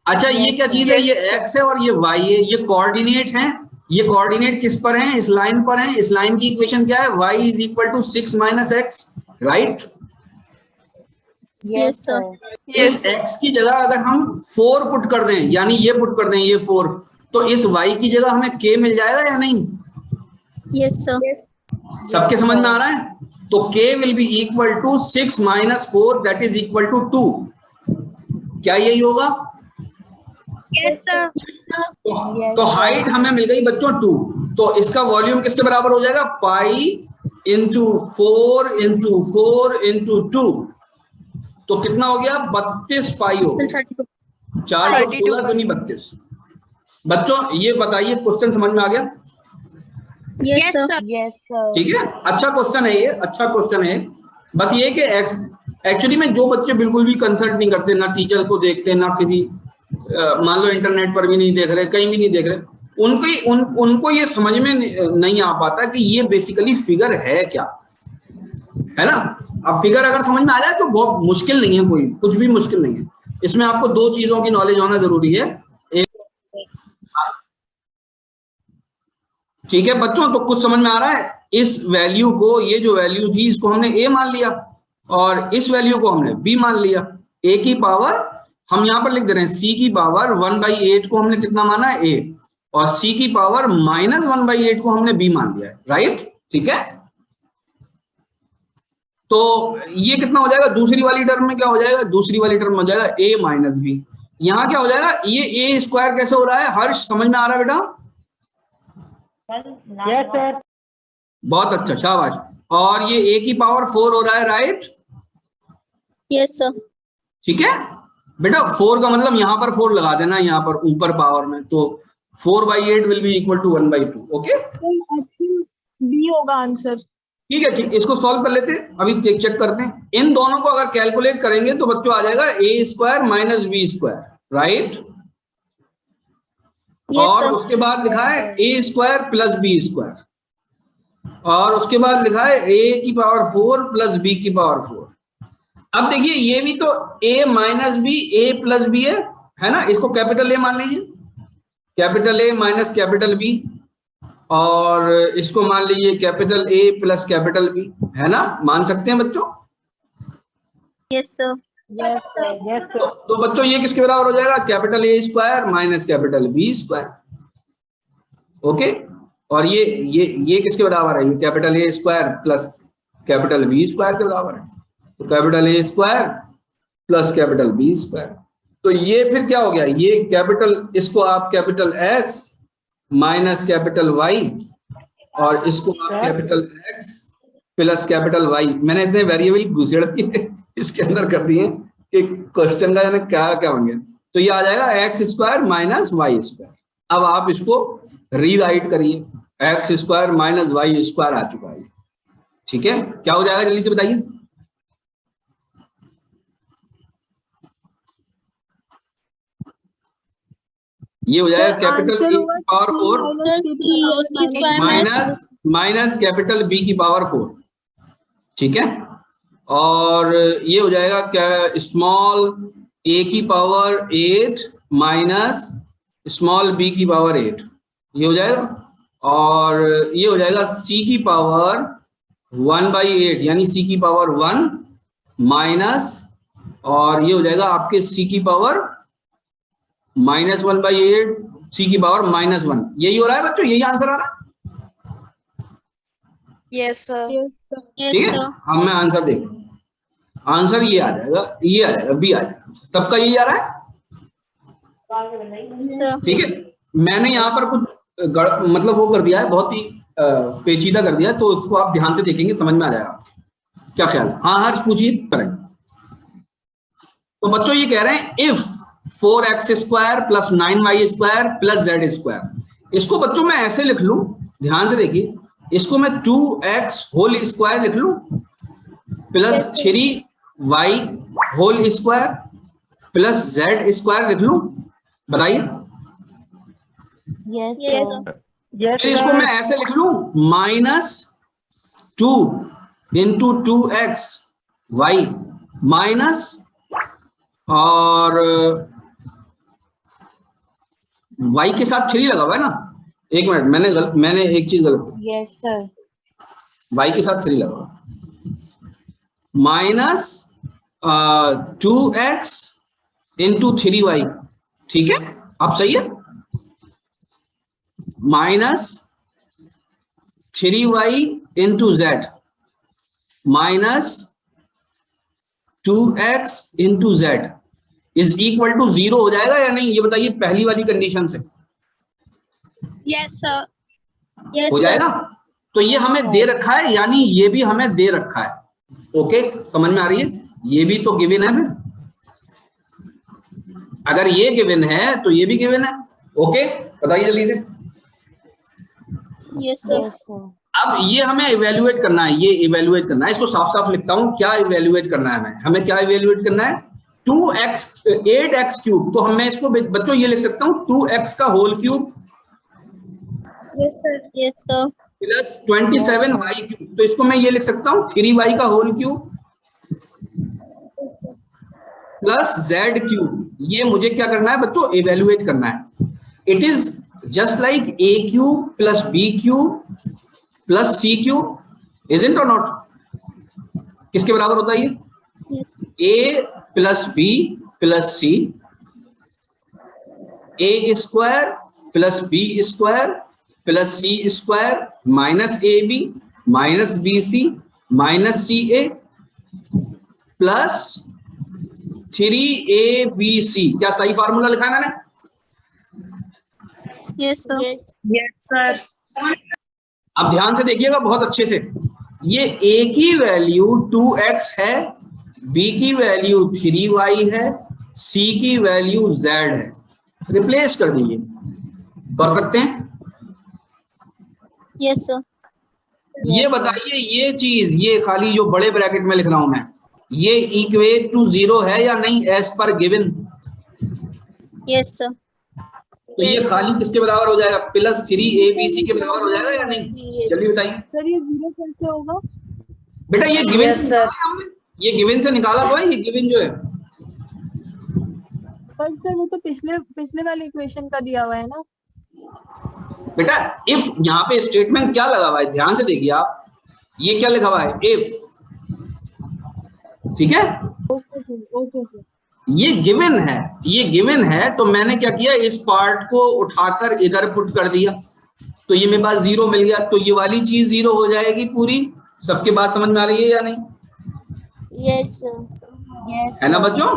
अच्छा, ये क्या चीज है? ये x है और ये y है, ये कोऑर्डिनेट हैं। ये कोऑर्डिनेट किस पर हैं? इस लाइन पर हैं। इस लाइन की इक्वेशन क्या है? y is equal to 6 minus x, right? Yes sir. इस x की जगह अगर हम 4 पुट कर दें, यानी ये पुट कर दें, ये 4, तो इस y की जगह हमें k मिल जाएगा या नहीं? Yes sir. सबके समझ में आ रहा है? तो k will be equal to 6 minus 4 that is equal to 2। क्या यही होगा? Yes sir. तो हाइट हमें मिल गई बच्चों 2, तो इसका वॉल्यूम किसके बराबर हो जाएगा? पाई इंटू 4 इंटू 4 इंटू 2, तो कितना हो गया? 32 पाई हो गया। 4 और 16 दूनी 32। बच्चों ये बताइए, क्वेश्चन समझ में आ गया? Yes sir. Yes sir. ठीक है, अच्छा क्वेश्चन है ये, अच्छा क्वेश्चन है। बस ये कि एक्चुअली में जो बच्चे बिल्कुल भी कंसल्ट नहीं करते, ना टीचर को देखते, ना किसी मान लो इंटरनेट पर भी नहीं देख रहे, कहीं भी नहीं देख रहे, उनको ये समझ में नहीं आ पाता कि ये बेसिकली फिगर है क्या, है ना? अब फिगर अगर समझ में आ जाए तो बहुत मुश्किल नहीं है, कोई कुछ भी मुश्किल नहीं है। इसमें आपको दो चीजों की नॉलेज होना जरूरी है। ठीक है बच्चों, तो कुछ समझ में आ रहा है? इस वैल्यू को, ये जो वैल्यू थी इसको हमने a मान लिया और इस वैल्यू को हमने b मान लिया। a की पावर हम यहां पर लिख दे रहे हैं, c की पावर 1/8 को हमने कितना माना है? a, और c की पावर -1/8 को हमने b मान लिया है, राइट? ठीक है, तो ये कितना हो जाएगा? दूसरी वाली टर्म में क्या हो जाएगा? दूसरी वाली टर्म में हो जाएगा a माइनस b। यहां क्या हो जाएगा? ये a स्क्वायर कैसे हो रहा है? हर्ष समझ में आ रहा है बेटा? Yes sir. बहुत अच्छा, शाबाश। और ये a की पावर 4 हो रहा है, राइट? Yes sir. ठीक है बेटा, 4 का मतलब यहां पर 4 लगा देना, यहां पर ऊपर पावर में, तो 4/8 will be equal to 1/2। Okay, b होगा आंसर। ठीक है, ठीक, इसको सॉल्व कर लेते हैं, अभी चेक करते हैं। इन दोनों को अगर कैलकुलेट करेंगे तो बच्चों आ जाएगा a square minus b square, right? और उसके बाद लिखा है a square plus b square, और उसके बाद लिखा है a की पावर 4 प्लस b की पावर 4। अब देखिए ये भी तो a minus b, a plus b है ना? इसको कैपिटल A मान लीजिए, capital A minus capital B, और इसको मान लीजिए capital A plus capital B, है ना? मान सकते हैं बच्चों? Yes sir. Yes sir. तो बच्चों ये किसके बराबर हो जाएगा? Capital A square minus capital B square. Okay, और ये किसके बराबर है? ये capital A square plus capital B square के बराबर है। तो capital A square plus capital B square, तो ये फिर क्या हो गया? ये कैपिटल, इसको आप capital X minus capital Y, और इसको आप capital X plus capital Y, मैंने इतने वेरिएबल घुसेड़ दिए इसके अंदर कर दिए कि क्वेश्चन का क्या क्या बन गया। तो ये आ जाएगा x square minus Y square. अब आप इसको रीराइट करिए, x square minus Y square आ चुका है। ठीक है, क्या हो जाएगा जल्दी से बताइए? ये हो जाएगा कैपिटल A की पावर 4 माइनस कैपिटल B की पावर 4। ठीक है, और ये हो जाएगा क्या? स्मॉल a की पावर 8 माइनस स्मॉल b की पावर 8, ये हो जाएगा। और ये हो जाएगा c की पावर 1/8 यानी c की पावर 1 माइनस, और ये हो जाएगा आपके c की पावर -1/8, c की पावर -1। यही हो रहा है बच्चों, यही आंसर आ रहा है? Yes sir. ठीक है, अब मैं आंसर देख, आंसर ये आ जाएगा, ये आ जाएगा, बी आ जाएगा, सबका यही आ रहा है। ठीक है, मैंने यहाँ पर कुछ मतलब वो कर दिया है, बहुत ही पेचीदा कर दिया है, तो उसको आप ध्यान से देखेंगे, समझ में आ जाएगा। क्या ख्याल है? हाँ हर्ष पूछिए, करें। तो बच्चों ये कह रहे हैं if 4x square plus 9y square plus z square, इसको बच्चों मैं ऐसे लिख लूं, ध्यान से देखिए, इसको मैं 2x होल स्क्वायर लिख लूं plus 3y whole square plus z square लिख लूं, बताइए? यस। फिर इसको मैं ऐसे लिख लूं -2 इंटू 2x y माइनस, और y के साथ 3 लगा हुआ है ना? एक मिनट, मैंने एक चीज गलत, यस सर, y के साथ 3 लगा हुआ, माइनस 2x इंटू 3y। ठीक है, अब सही है, minus 3y into z minus 2x into z is equal to 0 हो जाएगा या नहीं, ये बताइए पहली वाली कंडीशन से। Yes sir. हो जाएगा। तो ये हमें दे रखा है, यानी ये भी हमें दे रखा है। ओके, समझ में आ रही है? ये भी तो गिवन है फिर, अगर ये गिवन है तो ये भी गिवन है। ओके, बताइए जल्दी से। Yes sir. अब ये हमें इवेल्युएट करना है, ये इवेल्युएट करना है, इसको साफ साफ लिखता हूं, क्या इवेल्युएट करना है हमें क्या इवेल्युएट करना है? 8x cube. तो हमें इसको बच्चों ये लिख सकता हूँ 2x का whole cube yes sir. Yes sir. Plus 27y cube. तो इसको मैं ये लिख सकता हूँ 3y का whole cube plus z cube. ये मुझे क्या करना है बच्चों? इवेल्युएट करना है। It is just like a cube plus b cube plus c cube, isn't और नॉट? किसके बराबर होता है ये? a plus b plus c, a square plus b square plus c square minus ab minus bc minus ca plus 3abc। क्या सही formula लिखा है मैंने? Yes sir. Yes sir. अब ध्यान से देखिएगा बहुत अच्छे से। ये a की वैल्यू 2x है, b की वैल्यू 3y है, c की वैल्यू z है। रिप्लेस कर दीजिए, कर सकते हैं? Yes sir. ये बताइए ये चीज, ये खाली जो बड़े ब्रैकेट में लिख रहा हूं मैं, ये इक्वेट टू 0 है या नहीं as per given? Yes sir. तो ये खाली किसके बराबर हो जाएगा? प्लस 3abc के बराबर हो जाएगा या नहीं? जल्दी बताइए सर ये 0 कैसे होगा? बेटा ये गिवन से निकाला है हमने, ये गिवन से निकाला तो है, ये गिवन जो है। पर सर वो तो पिछले वाले इक्वेशन का दिया हुआ है ना बेटा। इफ यहाँ पे स्टेटमेंट क्या लगा हुआ है, ध्यान से देखिए आप, ये क्या लिखा हुआ है? इफ। ठीक है, ओके सर। ये गिवन है, ये गिवन है। तो मैंने क्या किया, इस पार्ट को उठाकर इधर पुट कर दिया, तो ये मेरे पास 0 मिल गया। तो ये वाली चीज 0 हो जाएगी पूरी। सबके बात समझ में आ रही है या नहीं? Yes sir. है ना बच्चों?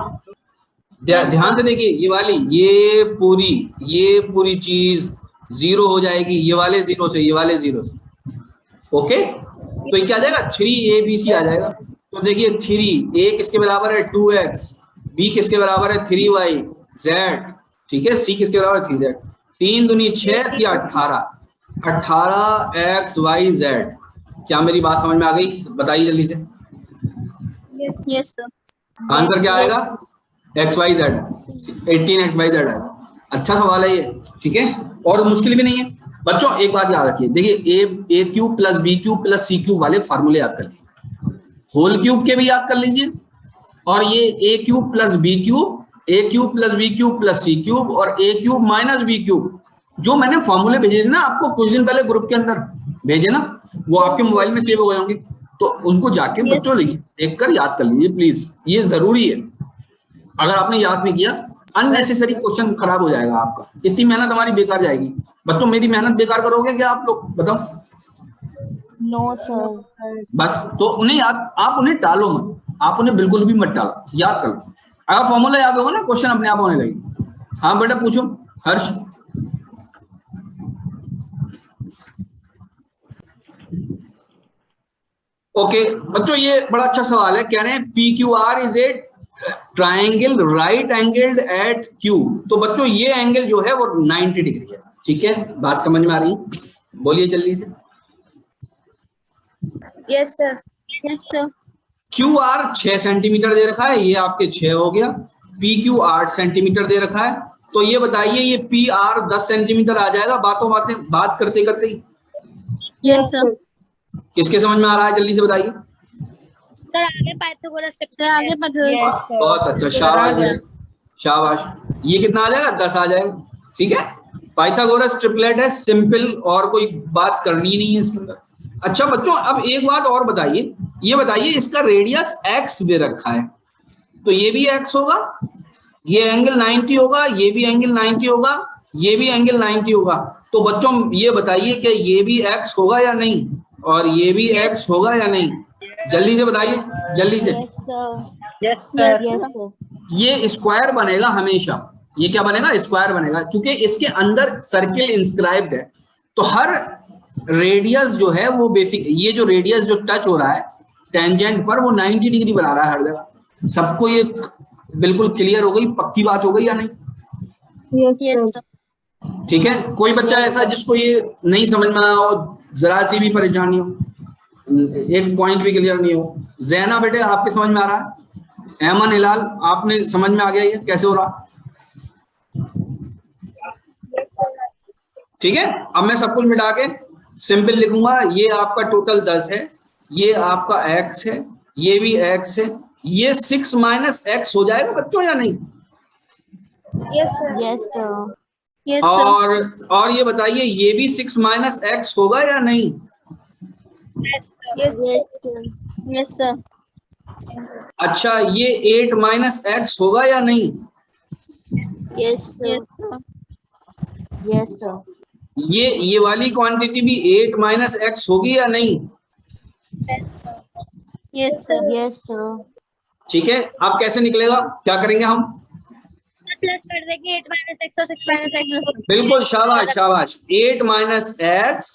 ध्यान से देखिए, ये वाली ये पूरी चीज 0 हो जाएगी, ये वाले 0 से, ये वाले 0 से। ओके, तो ये क्या आ जाएगा? 3abc आ जाएगा। तो देखिए 3, a किसके बराबर है? 2x, b किसके बराबर है? 3y, z, ठीक है, c किसके बराबर है? 3z। 3 दूनी 6 या 18x y z। क्या मेरी बात समझ में आ गई? बताइए जल्दी से। Yes sir. आंसर क्या आएगा? X y z, 18x y z आएगा। अच्छा सवाल है ये, ठीक है, और मुश्किल भी नहीं है बच्चों। एक बात याद रखिए, देखिए A cube plus B cube plus C cube वाले फार्मूले याद कर लीजिए, होल क्यूब के भी याद कर लीजिए, और ये A cube plus B cube, A cube plus B cube plus C cube, और A cube minus B cube, जो मैंने फॉर्मूले भेजे ना आपको कुछ दिन पहले ग्रुप के अंदर भेजे ना, वो आपके मोबाइल में सेव हो गए होंगे, तो उनको जाके बच्चों देखकर याद कर लीजिए प्लीज, ये जरूरी है। अगर आपने याद नहीं किया, अननेसेसरी क्वेश्चन खराब हो जाएगा आपका, इतनी मेहनत हमारी बेकार जाएगी। बच्चों मेरी मेहनत बेकार करोगे क्या आप लोग? बताओ। No sir. बस तो उन्हें याद, आप उन्हें टालो मत, आप उन्हें बिल्कुल भी मत टालो, याद कर लो। अगर फॉर्मूला याद होगा ना, क्वेश्चन अपने आप होने लगेगा। हाँ बेटा पूछो हर्ष। ओके बच्चों, ये बड़ा अच्छा सवाल है। कह रहे हैं P Q R is a triangle right angled at Q. तो बच्चों ये एंगल जो है वो 90 डिग्री है, ठीक है, बात समझ में आ रही है? बोलिए जल्दी से। Yes sir. Yes sir. Q R 6 centimetre दे रखा है, ये आपके 6 हो गया। पी क्यू 8 सेंटीमीटर दे रखा है, तो ये बताइए ये पी आर 10 सेंटीमीटर आ जाएगा बात करते करते ही। Yes sir. किसके समझ में आ रहा है? जल्दी से बताइए। सर आगे पाइथागोरस से आगे बहुत अच्छा, शाबाश शाबाश। ये कितना आ जाएगा? 10 आ जाएगा, ठीक है। पाइथागोरस ट्रिपलेट है, सिंपल, और कोई बात करनी नहीं है इसके अंदर। अच्छा बच्चों, अब एक बात और बताइए, ये बताइए इसका रेडियस x दे रखा है, तो ये भी x होगा, ये एंगल 90 होगा, ये भी एंगल 90 होगा, ये भी एंगल 90 होगा। तो बच्चों ये बताइए कि ये भी x होगा या नहीं? और ये भी x होगा या नहीं? जल्दी से बताइए, जल्दी से। ये स्क्वायर बनेगा हमेशा। ये क्या बनेगा? स्क्वायर बनेगा, क्योंकि इसके अंदर सर्किल इंस्क्राइब्ड है। तो हर रेडियस जो है वो बेसिक, ये जो रेडियस जो टच हो रहा है टेंजेंट पर, वो 90 डिग्री बना रहा है हर जगह। सबको ये बिल्कुल क्लियर हो गई, पक्की बात हो गई या नहीं? ठीक है। कोई बच्चा ऐसा जिसको ये नहीं समझ में आया हो, जरा सी भी परेशानी हो, एक पॉइंट भी क्लियर नहीं हो? जैना बेटे आपके समझ में आ रहा है? एमन हिलाल आपने समझ में आ गया ये कैसे हो रहा? ठीक है। अब मैं सब कुछ मिटा के सिंपल लिखूंगा। ये आपका टोटल 10 है, ये आपका x है, ये भी x है, ये 6 माइनस x हो जाएगा बच्चों या नहीं? Yes sir. Yes sir. और ये बताइए, ये भी 6 माइनस x होगा या नहीं? Yes sir. अच्छा, ये 8 माइनस x होगा या नहीं? Yes sir. Yes sir. ये वाली क्वांटिटी भी 8 माइनस x होगी या नहीं? Yes sir. Yes sir. ठीक है। अब कैसे निकलेगा, क्या करेंगे हम? प्लस कर देंगे 8 माइनस x और 6 माइनस x। बिल्कुल, शाबाश शाबाश। 8 माइनस x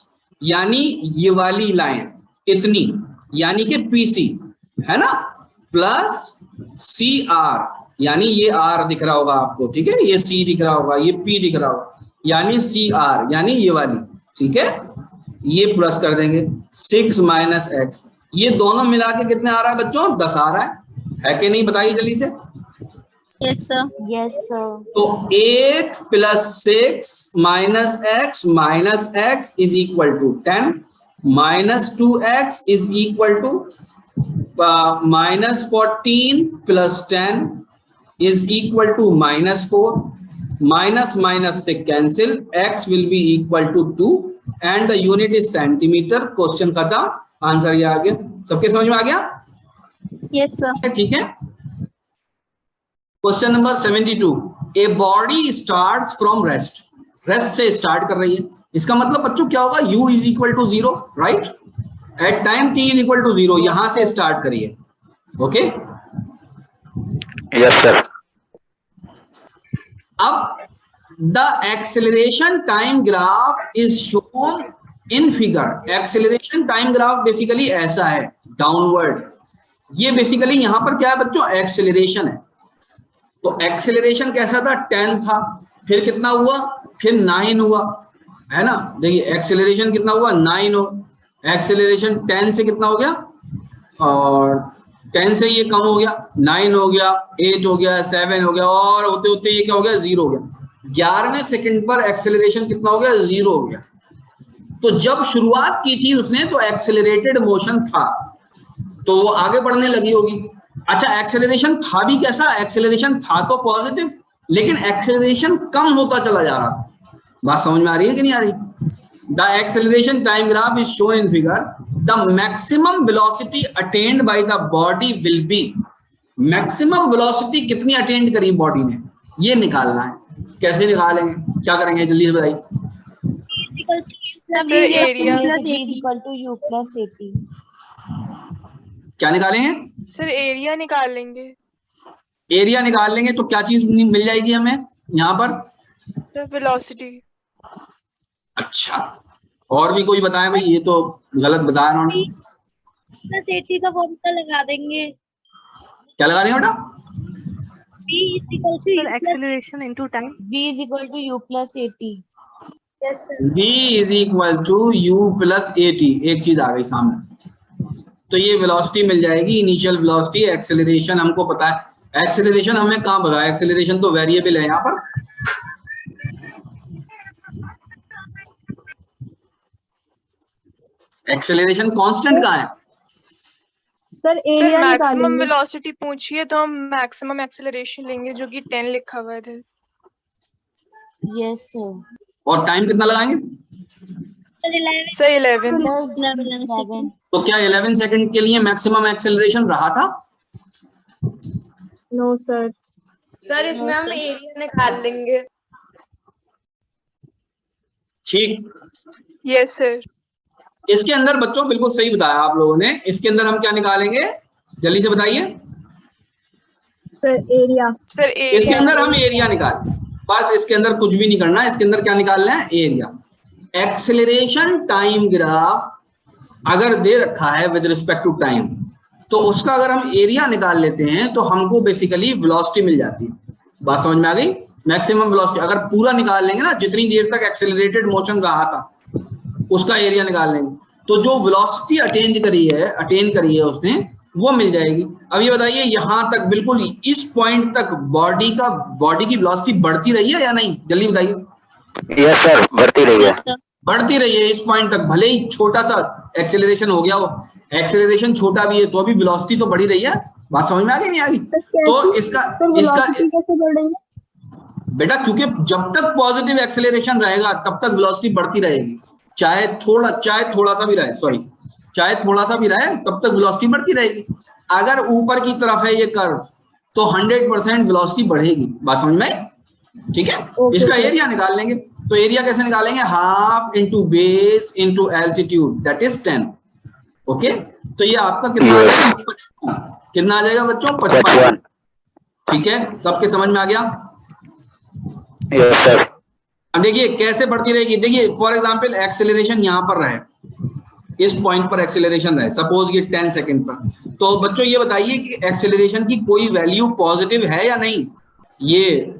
यानी ये वाली लाइन इतनी, यानी कि PC है ना, प्लस CR, यानी ये R दिख रहा होगा आपको, ठीक है, ये C दिख रहा होगा, ये P दिख रहा होगा, यानी CR यानी ये वाली, ठीक है। ये प्लस कर देंगे 6 माइनस x, ये दोनों मिला के कितने आ रहा है बच्चों? 10 आ रहा है कि नहीं? बताइए जल्दी से। Yes sir. Yes sir. तो 8 plus 6 minus x is equal to 10, minus 2x is equal to minus 14 plus 10 is equal to minus 4, minus minus से cancel, x will be equal to 2 and the unit is centimetre. Question खत्म, answer ये आ गया। सबके समझ में आ गया? Yes sir. ठीक है। Question number 72, a body starts from rest, rest से स्टार्ट कर रही है। इसका मतलब बच्चों क्या होगा? u is equal to 0, right? At time t is equal to 0, यहां से स्टार्ट करिए। Okay, yes sir. अब the acceleration time graph is shown in figure. Acceleration time graph basically ऐसा है, डाउनवर्ड। ये बेसिकली यहां पर क्या है बच्चों? एक्सेलरेशन है। तो एक्सेलरेशन कैसा था? 10 था, फिर कितना हुआ? फिर 9 हुआ, है ना? देखिए एक्सेलरेशन कितना हुआ? 9 हो। एक्सेलरेशन 10 से कितना हो गया? और 10 से ये कम हो गया, 9 हो गया, 8 हो गया, 7 हो गया, और होते होते ये क्या हो गया? 0 हो गया। 11वें सेकंड पर एक्सेलरेशन कितना हो गया? 0 हो गया। तो जब शुरुआत की थी उसने तो एक्सेलरेटेड मोशन था, तो वो आगे बढ़ने लगी होगी। अच्छा, एक्सेलरेशन था भी कैसा? एक्सेलरेशन था तो पॉजिटिव, लेकिन एक्सेलरेशन कम होता चला जा रहा था। बात समझ में आ रही है कि नहीं आ रही? The acceleration time graph is shown in figure. The maximum velocity attend by the body will be. Maximum velocity कितनी अटेंड करी बॉडी ने, ये निकालना है। कैसे निकालेंगे, क्या करेंगे, जल्दी से बताइए। क्या निकालेंगे सर? एरिया निकाल लेंगे। एरिया निकाल लेंगे तो क्या चीज मिल जाएगी हमें यहाँ पर? वेलोसिटी। अच्छा, और भी कोई बताए भाई? ये तो गलत बताया उन्होंने। एटी का फॉर्मूला लगा देंगे। क्या लगा देंगे बेटा? Acceleration into time. v is equal to u plus at। Yes sir. v is equal to u plus at। एक चीज आ गई सामने, तो ये वेलोसिटी मिल जाएगी, इनिशियल वेलोसिटी। एक्सेलरेशन हमको पता है, एक्सेलरेशन हमें कहाँ पता है? एक्सेलरेशन तो वेरिएबल है यहाँ पर। एक्सेलरेशन कांस्टेंट कहाँ है? सर एरिया मैक्सिमम वेलोसिटी पूछिए तो हम मैक्सिमम एक्सेलरेशन लेंगे, जो कि 10 लिखा हुआ है। Yes sir. और टाइम कितना लगाएंगे? सर 11। तो क्या 11 सेकंड के लिए मैक्सिमम एक्सेलरेशन रहा था? No sir. सर इसमें हम एरिया निकाल लेंगे। ठीक, यस सर। इसके अंदर बच्चों बिल्कुल सही बताया आप लोगों ने, इसके अंदर हम क्या निकालेंगे, जल्दी से बताइए। Sir area. सर इसके अंदर हम एरिया निकाल, बस इसके अंदर कुछ भी नहीं करना है, इसके अंदर क्या निकालना है, एरिया। एक्सेलरेशन टाइम ग्राफ अगर दे रखा है विद रिस्पेक्ट टू टाइम, तो उसका अगर हम एरिया निकाल लेते हैं तो हमको बेसिकली वेलोसिटी मिल जाती है। बात समझ में आ गई? मैक्सिमम वेलोसिटी अगर पूरा निकाल लेंगे ना, जितनी देर तक एक्सेलरेटेड मोशन रहा था उसका एरिया निकाल लेंगे, तो जो वेलोसिटी अटेन करी है उसने, वो मिल जाएगी। अब ये बताइए, यहां तक बिल्कुल इस पॉइंट तक बॉडी की वेलोसिटी बढ़ती रही है या नहीं, जल्दी बताइए। यस सर, बढ़ती रही है। बढ़ती रही है इस पॉइंट तक, भले ही छोटा सा एक्सेलरेशन हो गया हो, एक्सेलरेशन छोटा भी है तो अभी वेलोसिटी तो बढ़ी रही है। बात समझ में आ गई नहीं आ गई? तो इसका कैसे बढ़ रही है बेटा, क्योंकि जब तक पॉजिटिव एक्सेलरेशन रहेगा तब तक वेलोसिटी बढ़ती रहेगी, चाहे थोड़ा सा भी रहे, तब तक वेलोसिटी बढ़ती रहेगी। अगर ऊपर की तरफ है ये कर्व तो 100% वेलोसिटी बढ़ेगी। बात समझ में आई? ठीक है, इसका एरिया निकाल लेंगे। तो एरिया कैसे निकालेंगे, half into base into altitude, that is 10। Okay, तो ये आपका कितना आ जाएगा, 55। कितना आ जाएगा बच्चों, 55। ठीक है, सबके समझ में आ गया? Yes sir. अब देखिए कैसे बढ़ती रहेगी। देखिए फॉर एग्जांपल एक्सेलरेशन यहां पर रहे, इस पॉइंट पर एक्सेलरेशन रहे, सपोज ये 10 सेकंड पर, तो बच्चों ये बताइए कि एक्सेलरेशन की कोई वैल्यू पॉजिटिव है या नहीं, ये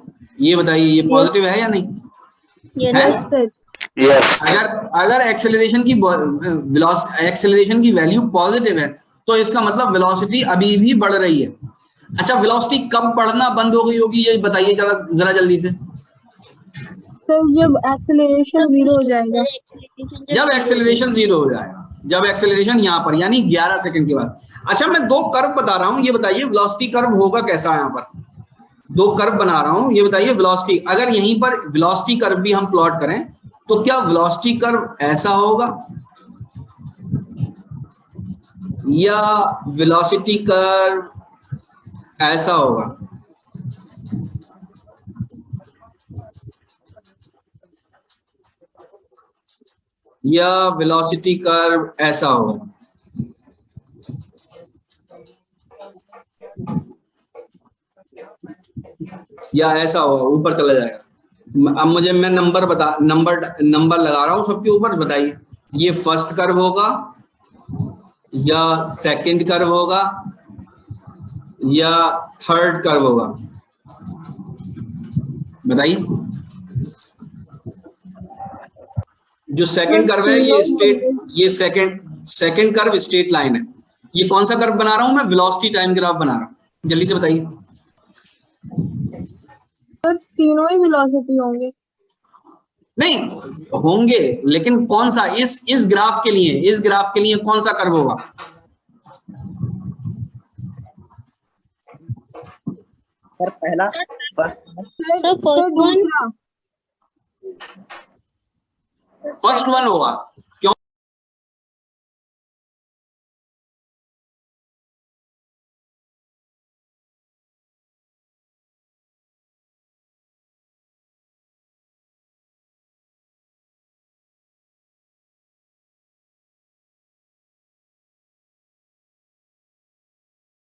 बताइए, ये पॉजिटिव है या नहीं? यस। अगर एक्सेलरेशन की वैल्यू पॉजिटिव है तो इसका मतलब वेलोसिटी अभी भी बढ़ रही है। अच्छा, वेलोसिटी कब बढ़ना बंद हो गई होगी, ये बताइए जरा जल्दी से। सर जब एक्सेलरेशन 0 हो जाएगा। जब एक्सेलरेशन 0 हो जाएगा, जब एक्सेलरेशन यहाँ पर यानी 11 सेकंड के बाद। अच्छा, मैं 2 कर्व बता रहा हूं, ये बताइए वेलोसिटी कर्व होगा कैसा। यहाँ पर 2 कर्व बना रहा हूं, ये बताइए वेलोसिटी, अगर यहीं पर वेलोसिटी कर्व भी हम प्लॉट करें तो क्या वेलोसिटी कर्व ऐसा होगा या वेलोसिटी कर्व ऐसा होगा? या वेलोसिटी कर्व ऐसा होगा? या ऐसा होगा, ऊपर चला जाएगा। अब मैं नंबर लगा रहा हूं सबके ऊपर, बताइए ये फर्स्ट कर्व होगा या सेकंड कर्व होगा या थर्ड कर्व होगा, बताइए। जो सेकंड कर्व है ये सेकंड कर्व स्ट्रेट लाइन है। ये कौन सा कर्व बना रहा हूं मैं, वेलोसिटी टाइम ग्राफ बना रहा हूं, जल्दी से बताइए। तो तीनों ही वेलोसिटी होंगे? नहीं होंगे, लेकिन कौन सा, इस ग्राफ के लिए कौन सा कर्व होगा? सर पहला, फर्स्ट वन होगा।